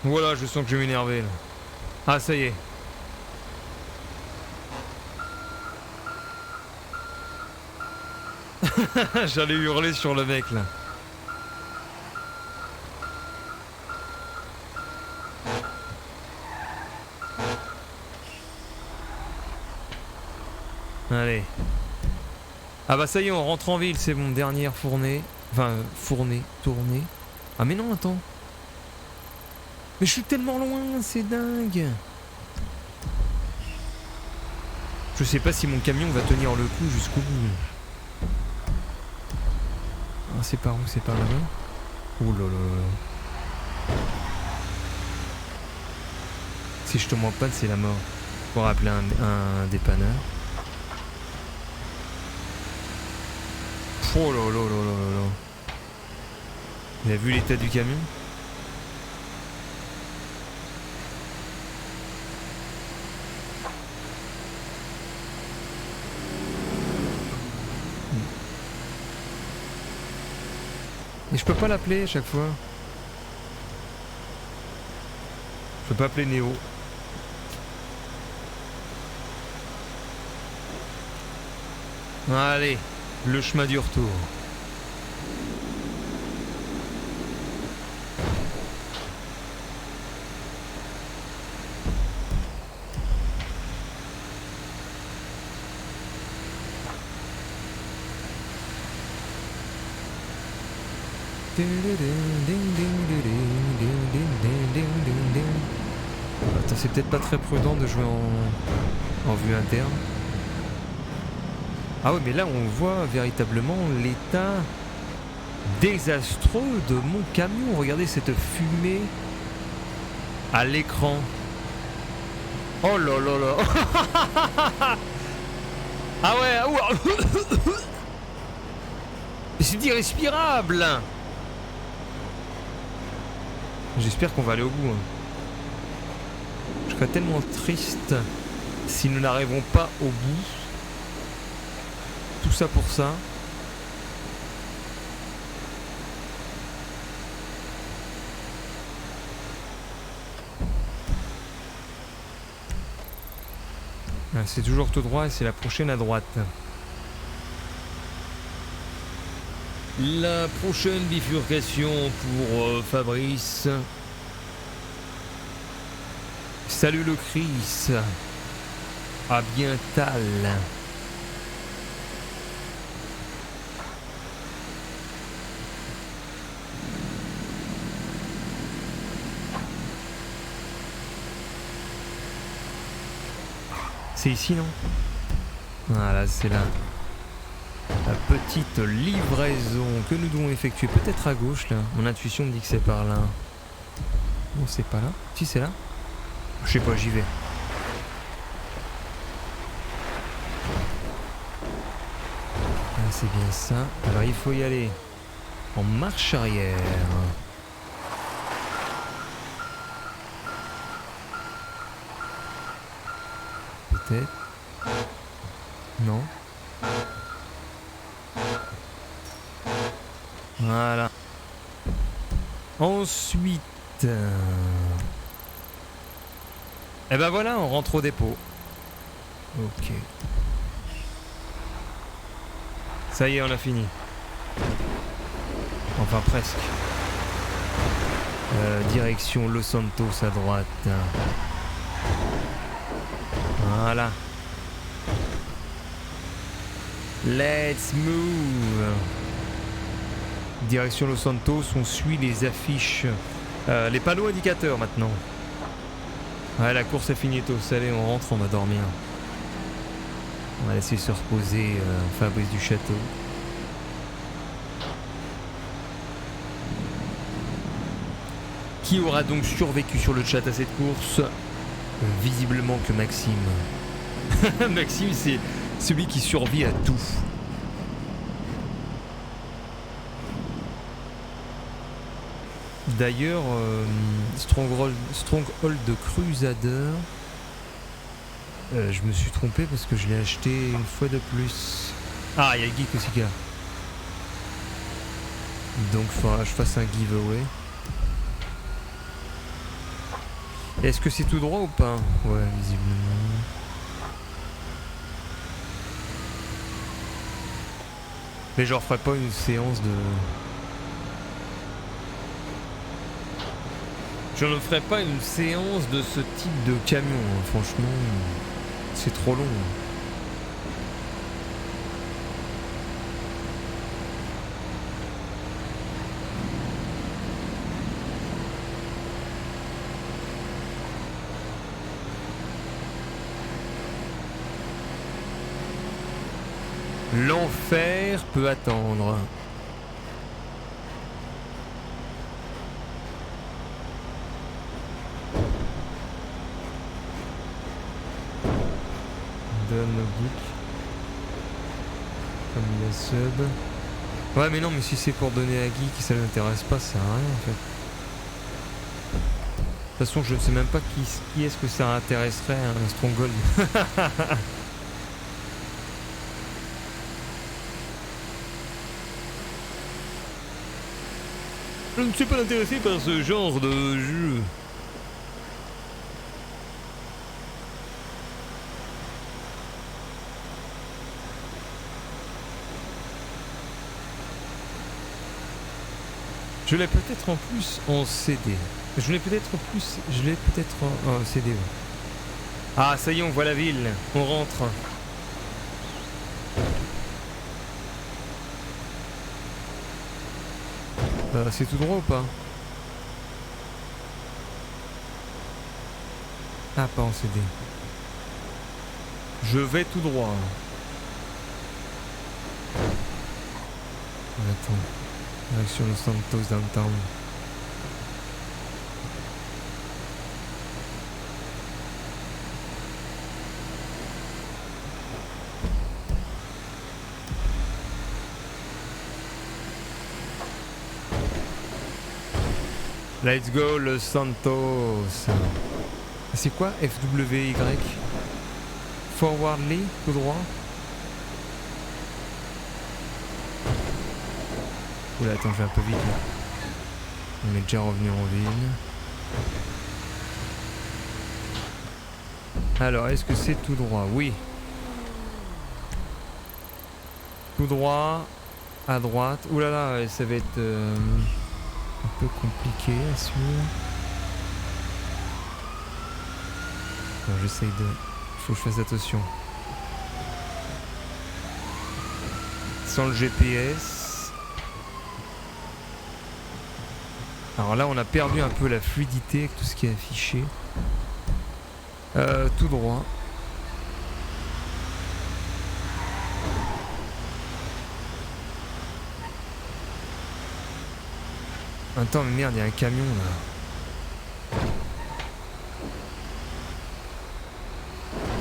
Voilà, je sens que je vais m'énerver là. Ah, ça y est. J'allais hurler sur le mec là. Allez. Ah bah ça y est, on rentre en ville, c'est bon, dernière fournée. Enfin, fournée, tournée. Ah mais non, attends. Mais je suis tellement loin, c'est dingue. Je sais pas si mon camion va tenir le coup jusqu'au bout. Ah, c'est par où? C'est par là-bas? Oh là là là. Si je tombe en panne, c'est la mort. Faut appeler un dépanneur. Oh là là là là là là. Vous avez vu l'état du camion? Et je peux pas l'appeler à chaque fois. Je peux pas appeler Néo. Allez, le chemin du retour. Attends, c'est peut-être pas très prudent de jouer en vue interne. Ah ouais, mais là on voit véritablement l'état désastreux de mon camion. Regardez cette fumée à l'écran. Oh là là là. Ah ouais, c'est irrespirable. J'espère qu'on va aller au bout. Je serais tellement triste si nous n'arrivons pas au bout. Tout ça pour ça. Ah, c'est toujours tout droit et c'est la prochaine à droite. La prochaine bifurcation pour Fabrice. Salut le Chris. À bientôt. C'est ici, non? Voilà, c'est là. La petite livraison que nous devons effectuer. Peut-être à gauche, là. Mon intuition me dit que c'est par là. Non, c'est pas là. Si, c'est là. Je sais pas, j'y vais. Ah, c'est bien ça. Alors, il faut y aller en marche arrière. Peut-être. Non. Voilà. Ensuite... Et ben voilà, on rentre au dépôt. Ok. Ça y est, on a fini. Enfin, presque. Direction Los Santos à droite. Voilà. Let's move. Direction Los Santos, on suit les affiches, les panneaux indicateurs maintenant. Ouais, la course est finie tôt. Allez, on rentre, on va dormir. On va laisser se reposer Fabrice du Château. Qui aura donc survécu sur le chat à cette course? Visiblement que Maxime. Maxime, c'est celui qui survit à tout. D'ailleurs, Stronghold de Crusader, je me suis trompé parce que je l'ai acheté une fois de plus. Ah, il y a Geek aussi qui est là. Donc il faudra que je fasse un giveaway. Est-ce que c'est tout droit ou pas? Ouais, visiblement. Mais je referai pas une séance de... Je ne ferai pas une séance de ce type de camion, hein. Franchement, c'est trop long. L'enfer peut attendre. Donne au geek. Comme il y a sub. Ouais mais non mais si c'est pour donner à Geek ça ne l'intéresse pas, ça sert à rien en fait. De toute façon je ne sais même pas qui est-ce que ça intéresserait un Stronghold. Je ne suis pas intéressé par ce genre de jeu. Je l'ai peut-être en plus en CD. Je l'ai peut-être en CD. Ouais. Ah ça y est, on voit la ville. On rentre. C'est tout droit ou pas? Ah, pas en CD. Je vais tout droit. Attends. Direction Los Santos downtown. Let's go Los Santos. C'est quoi FWY? Forwardly, tout droit. Oula, attends, je vais un peu vite là. On est déjà revenu en ville. Alors, est-ce que c'est tout droit? Oui. Tout droit, à droite. Oula là, ça va être un peu compliqué à suivre. Alors, j'essaye de... Faut que je fasse attention. Sans le GPS. Alors là, on a perdu un peu la fluidité avec tout ce qui est affiché. Tout droit. Attends, mais merde, il y a un camion là.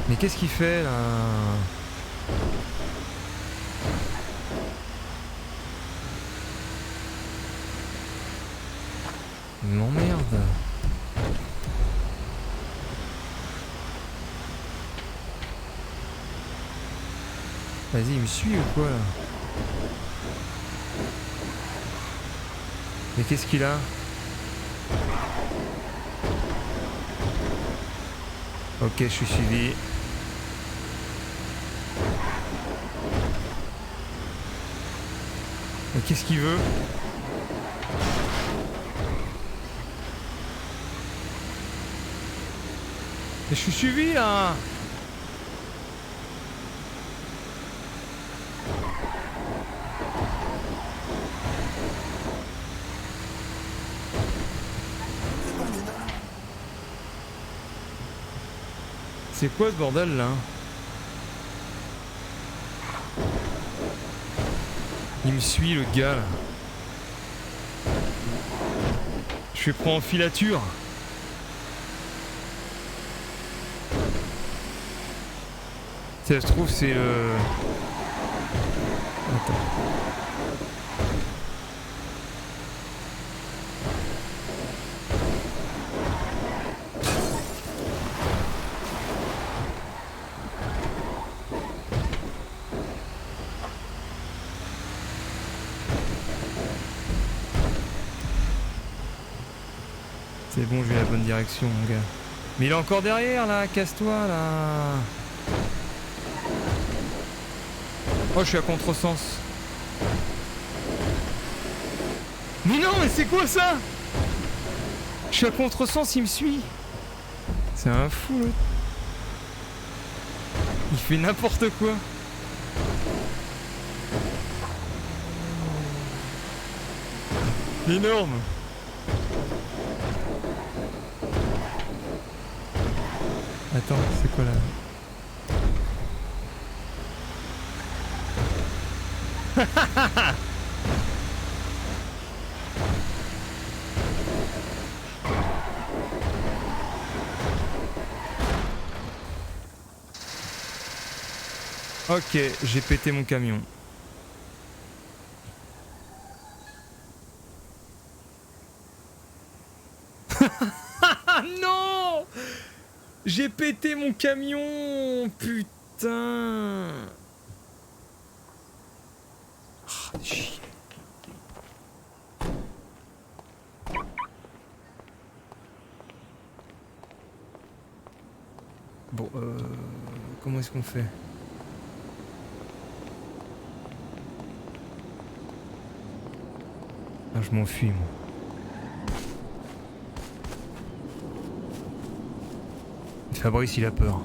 Mais qu'est-ce qu'il fait là? Il m'emmerde. Vas-y, il me suit ou quoi là? Mais qu'est-ce qu'il a? Ok, je suis suivi. Mais qu'est-ce qu'il veut? Mais je suis suivi là! C'est quoi ce bordel là? Il me suit le gars là. Je suis pris en filature. Si ça se trouve c'est le... Attends. C'est bon, je vais à la bonne direction mon gars. Mais il est encore derrière là, casse-toi là. Oh, je suis à contresens. Mais non, mais c'est quoi ça? Je suis à contresens, il me suit. C'est un fou l'autre. Il fait n'importe quoi. Énorme. Attends, c'est quoi là? Ok, j'ai pété mon camion. Ah non! J'ai pété mon camion! Putain! Ah, chier. Bon, comment est-ce qu'on fait? Ah, je m'enfuis, moi. Fabrice, il a peur.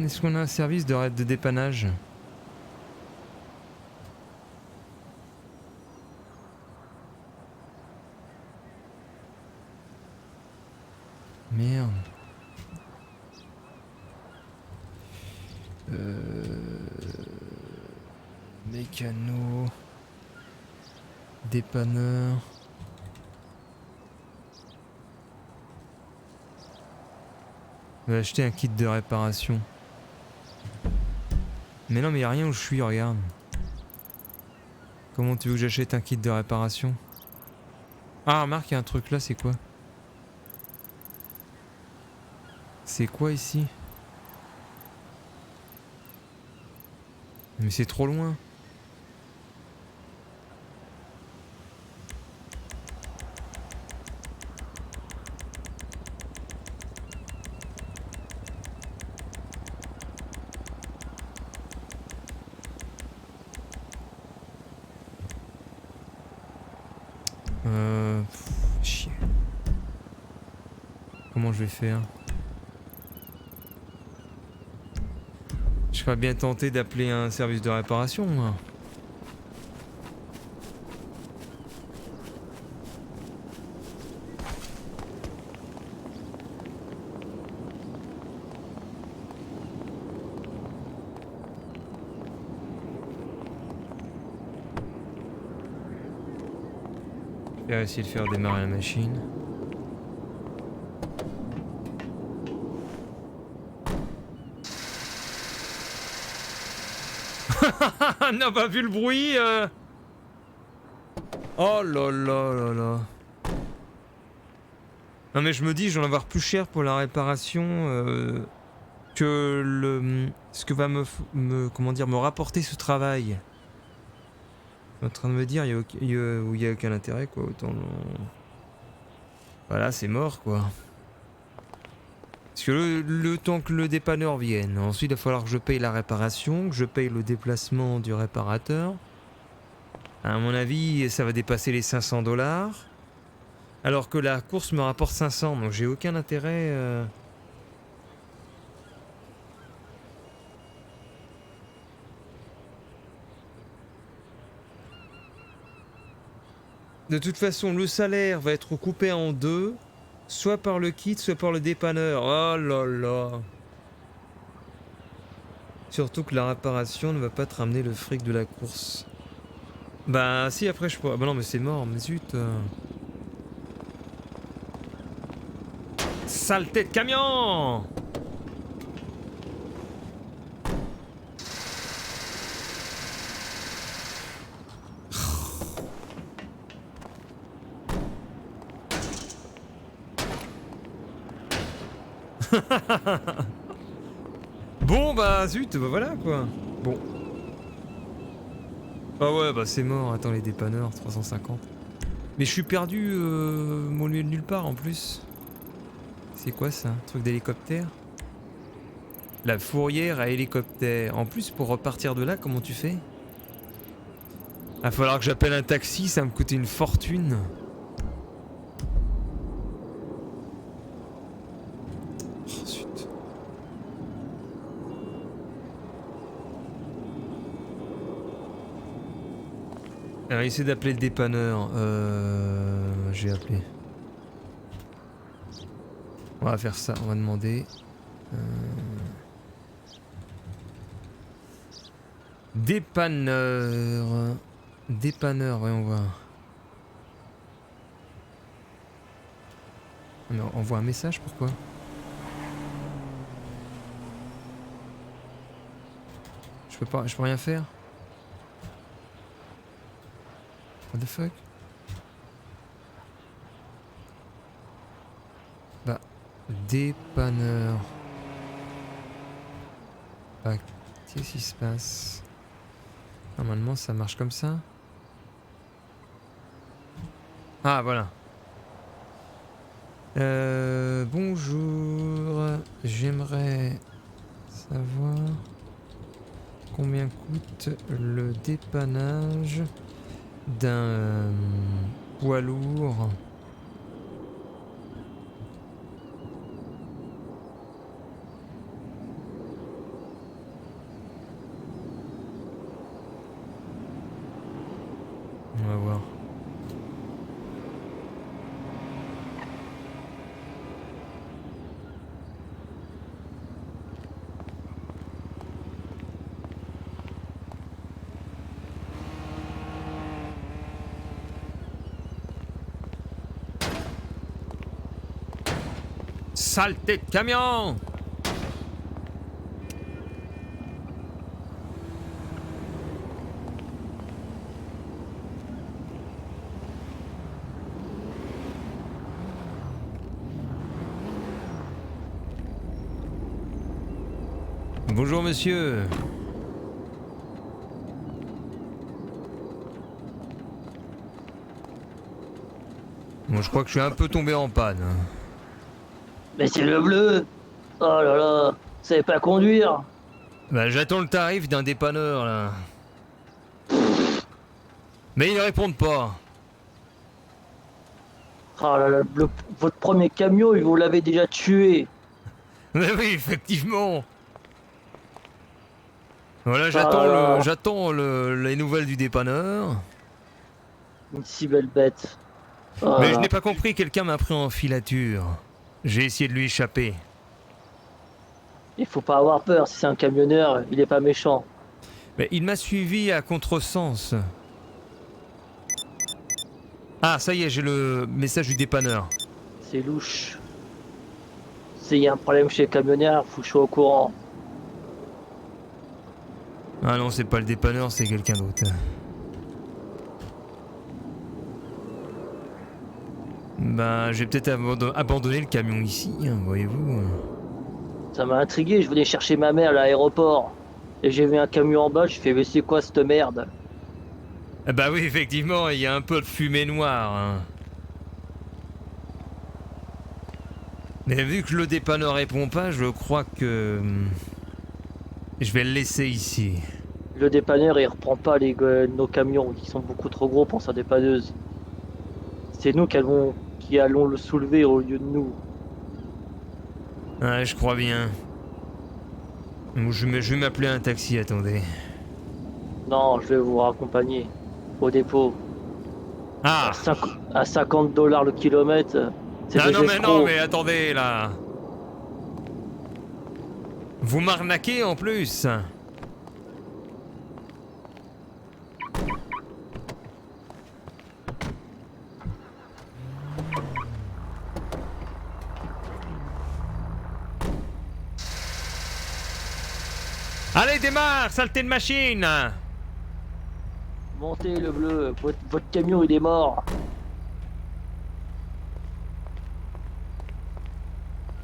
Est-ce qu'on a un service de dépannage? Merde. Mécano. Dépanneur. On va acheter un kit de réparation. Mais non, mais y a rien où je suis, regarde. Comment tu veux que j'achète un kit de réparation? Ah, remarque, il y a un truc là, c'est quoi? C'est quoi ici? Mais c'est trop loin. Chier. Comment je vais faire? Je serais bien tenté d'appeler un service de réparation, moi. Je vais essayer de faire démarrer la machine. On n'a pas vu le bruit Oh là là là là. Non mais je me dis, j'en vais avoir plus cher pour la réparation que ce que va me rapporter ce travail. Je suis en train de me dire, il y a aucun intérêt quoi, autant... Voilà, c'est mort quoi. Parce que le temps que le dépanneur vienne, ensuite il va falloir que je paye la réparation, que je paye le déplacement du réparateur. À mon avis, ça va dépasser les 500 $. Alors que la course me rapporte 500, donc j'ai aucun intérêt... De toute façon, le salaire va être coupé en deux, soit par le kit, soit par le dépanneur. Oh là là. Surtout que la réparation ne va pas te ramener le fric de la course. Bah si, après je pourrais... Bah non, mais c'est mort, mais zut. Saleté de camion! Bon bah zut, bah voilà quoi. Bon. Ah ouais bah c'est mort, attends les dépanneurs, 350. Mais je suis perdu au milieu de nulle part en plus. C'est quoi ça? Un truc d'hélicoptère? La fourrière à hélicoptère. En plus pour repartir de là, comment tu fais? Va falloir que j'appelle un taxi, ça va me coûter une fortune. Oh zut. Alors essayer d'appeler le dépanneur. J'ai appelé. On va faire ça, on va demander. Dépanneur. Dépanneur, voyons voir. Mais on envoie un message, pourquoi? Je peux rien faire? What the fuck? Bah, dépanneur. Bah, qu'est-ce qui se passe? Normalement, ça marche comme ça. Ah, voilà. Bonjour. J'aimerais savoir combien coûte le dépannage d'un poids lourd. On va voir. Saleté de camion! Bonjour monsieur. Bon, je crois que je suis un peu tombé en panne. Mais c'est le bleu. Oh là là, vous savez pas conduire. Bah j'attends le tarif d'un dépanneur là. Mais ils ne répondent pas. Oh là là, votre premier camion, vous l'avez déjà tué. Mais oui, effectivement. Voilà, là. j'attends les nouvelles du dépanneur. Une si belle bête. Oh Mais je là. n'ai pas compris, quelqu'un m'a pris en filature. J'ai essayé de lui échapper. Il faut pas avoir peur, si c'est un camionneur, il est pas méchant. Mais il m'a suivi à contresens. Ah, ça y est, j'ai le message du dépanneur. C'est louche. S'il y a un problème chez les camionneurs, faut que je sois au courant. Ah non, c'est pas le dépanneur, c'est quelqu'un d'autre. Bah, j'ai peut-être abandonné le camion ici, hein, voyez-vous. Ça m'a intrigué, je venais chercher ma mère à l'aéroport. Et j'ai vu un camion en bas, je fais mais c'est quoi cette merde? Ah bah oui, effectivement, il y a un peu de fumée noire. Hein. Mais vu que le dépanneur répond pas, je crois que... je vais le laisser ici. Le dépanneur il reprend pas nos camions, qui sont beaucoup trop gros pour sa dépanneuse. C'est nous qui allons le soulever au lieu de nous. Ouais, je crois bien. Je vais m'appeler un taxi, attendez. Non, je vais vous raccompagner au dépôt. Ah À 50 $ le kilomètre, c'est ah des non mais escrocs. non mais attendez là. Vous m'arnaquez en plus. Allez démarre, saleté de machine. Montez le bleu, votre camion il est mort.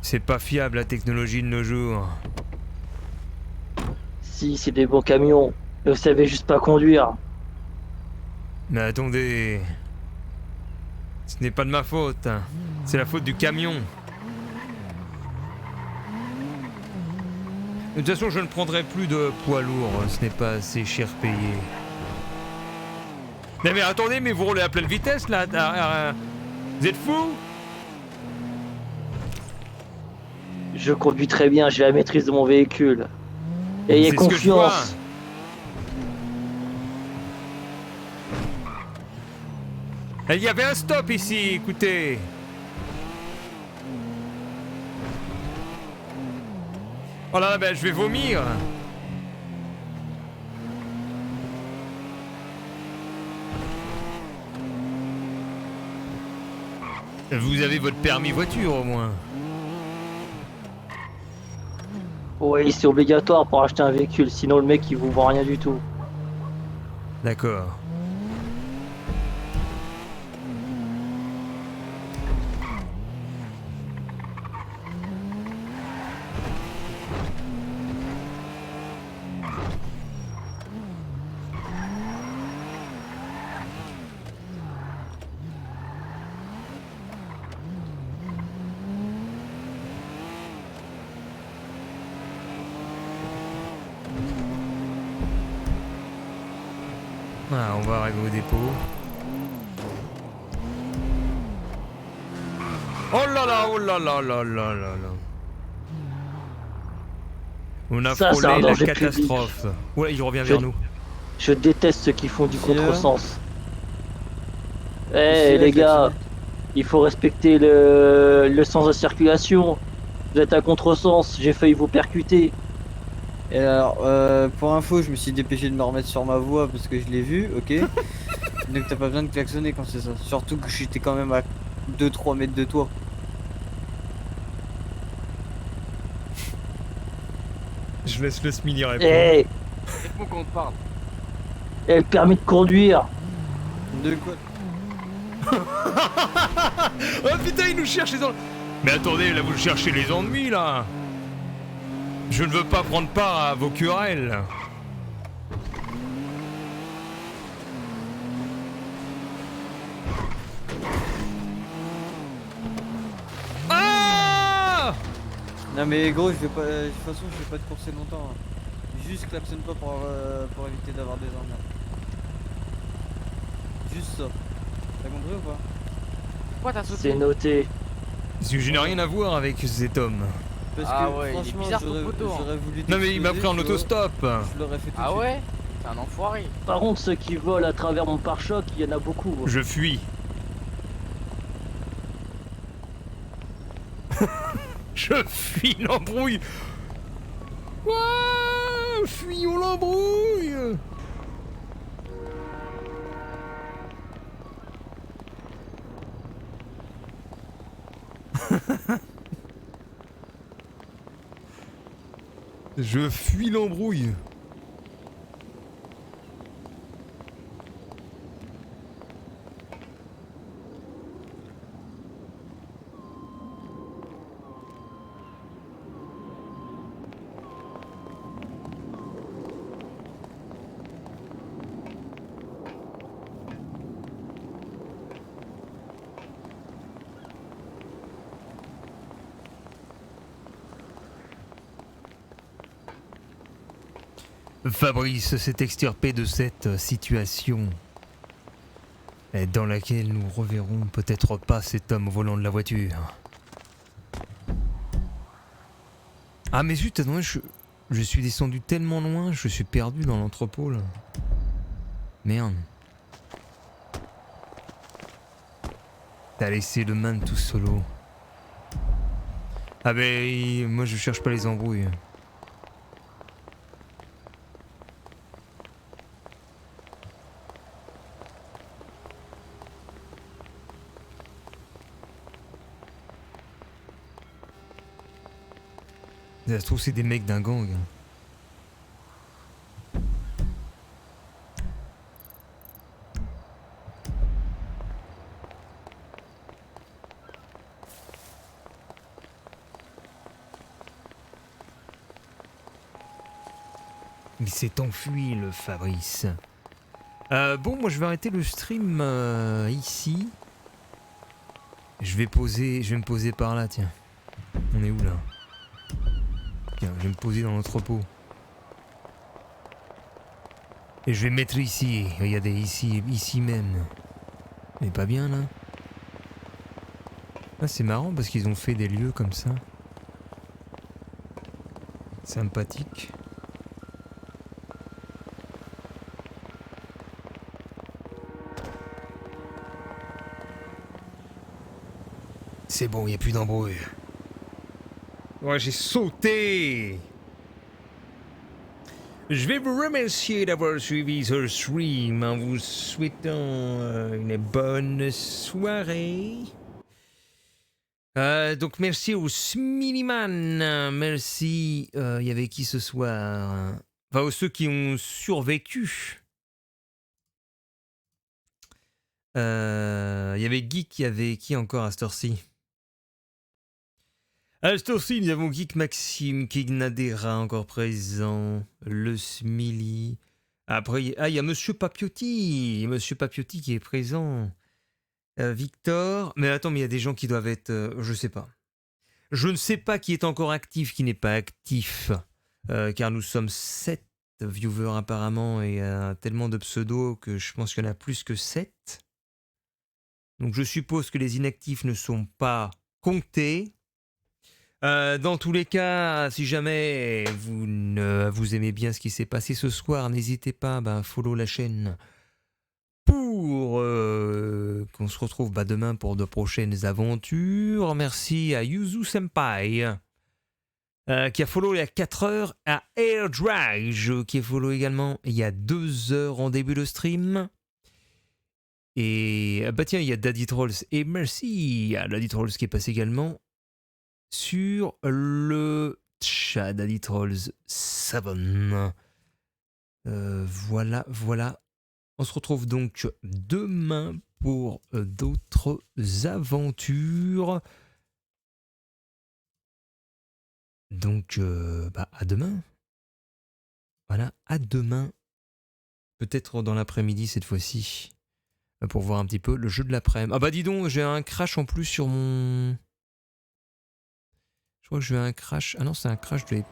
C'est pas fiable la technologie de nos jours. Si, c'est des bons camions. Mais vous savez juste pas conduire. Mais attendez. Ce n'est pas de ma faute. C'est la faute du camion. De toute façon, je ne prendrai plus de poids lourd. Ce n'est pas assez cher payé. Mais attendez, mais vous roulez à pleine vitesse là. Vous êtes fous? Je conduis très bien, j'ai la maîtrise de mon véhicule. Ayez C'est ce que je vois. confiance. Il y avait un stop ici, écoutez. Oh là là, ben je vais vomir. Vous avez votre permis voiture au moins. Oui, c'est obligatoire pour acheter un véhicule, sinon le mec il vous vend rien du tout. D'accord. Ah, on va arriver au dépôt. Oh là là, oh là là là là là là. On a Ça, c'est un frôlé la danger catastrophe. Ouais, il revient Je- vers nous. Je déteste ceux qui font du Monsieur contresens. Eh Monsieur, les gars, klaxonnez. il faut respecter le sens de circulation. Vous êtes à contresens, j'ai failli vous percuter. Et alors, pour info, je me suis dépêché de me remettre sur ma voie parce que je l'ai vu, ok. Donc t'as pas besoin de klaxonner quand c'est ça. Surtout que j'étais quand même à 2-3 mètres de toi. Je laisse le SMINI répondre. Eh, Laisse-moi qu'on te parle. le permis de conduire. De quoi? Oh putain, il nous cherche les ennuis. Mais attendez, là vous cherchez les ennuis là. Je ne veux pas prendre part à vos querelles. Ah! Non mais gros, je vais pas. De toute façon, je vais pas te courser longtemps. Hein. Juste klaxonne pas pour éviter d'avoir des emmerdes. Juste ça. T'as compris ou pas? Pourquoi t'as C'est sauté? noté. Parce que je n'ai rien à voir avec cet homme. Parce Ah que ouais, il est franchement, bizarre ton j'aurais poteau, hein. j'aurais voulu. Non mais il m'a pris en t'exploser, tu vois. autostop. Je l'aurais fait tout de Ah suite. ouais? C'est un enfoiré. Par contre, ceux qui volent à travers mon pare-choc, il y en a beaucoup. Je fuis. Je fuis l'embrouille. Ouah, fuyons l'embrouille. Je fuis l'embrouille. Fabrice s'est extirpé de cette situation dans laquelle nous reverrons peut-être pas cet homme au volant de la voiture. Ah mais zut, attendez, je suis descendu tellement loin, je suis perdu dans l'entrepôt là. Merde. T'as laissé le man tout solo. Ah ben, moi je cherche pas les embrouilles. Ça se trouve c'est des mecs d'un gang. Il s'est enfui, le Fabrice. Bon, moi je vais arrêter le stream ici. Je vais me poser par là, tiens. On est où là? Tiens, je vais me poser dans l'entrepôt. Et je vais me mettre ici. Regardez, ici même. On est pas bien là? Ah, c'est marrant parce qu'ils ont fait des lieux comme ça. Sympathique. C'est bon, il n'y a plus d'embrouille. Ouais, j'ai sauté. Je vais vous remercier d'avoir suivi ce stream en vous souhaitant une bonne soirée. Donc merci au Smillyman, merci. Il y avait qui ce soir? Enfin, ceux qui ont survécu. Il y avait Geek, il y avait qui encore à cette heure-ci? À cette heure-ci, nous avons Geek Maxime, Kignadera encore présent, le Smilly. Après, il y a Monsieur Papiotti, qui est présent. Victor, mais attends, mais il y a des gens qui doivent être, je sais pas. Je ne sais pas qui est encore actif, qui n'est pas actif, car nous sommes 7 viewers apparemment et tellement de pseudos que je pense qu'il y en a plus que 7. Donc je suppose que les inactifs ne sont pas comptés. Dans tous les cas, si jamais vous aimez bien ce qui s'est passé ce soir, n'hésitez pas à follow la chaîne pour qu'on se retrouve demain pour de prochaines aventures. Merci à Yuzu Senpai qui a follow il y a 4 heures, à Airdrige qui a follow également il y a 2 heures en début de stream. Et tiens, il y a Daddy Trolls et merci à Daddy Trolls qui est passé également sur le chat. Daddy Trolls 7. Voilà. On se retrouve donc demain pour d'autres aventures. Donc, à demain. Voilà, à demain. Peut-être dans l'après-midi cette fois-ci. Pour voir un petit peu le jeu de l'après-midi. Ah bah dis donc, j'ai un crash en plus sur mon... Je crois que j'ai un crash... Ah non, c'est un crash de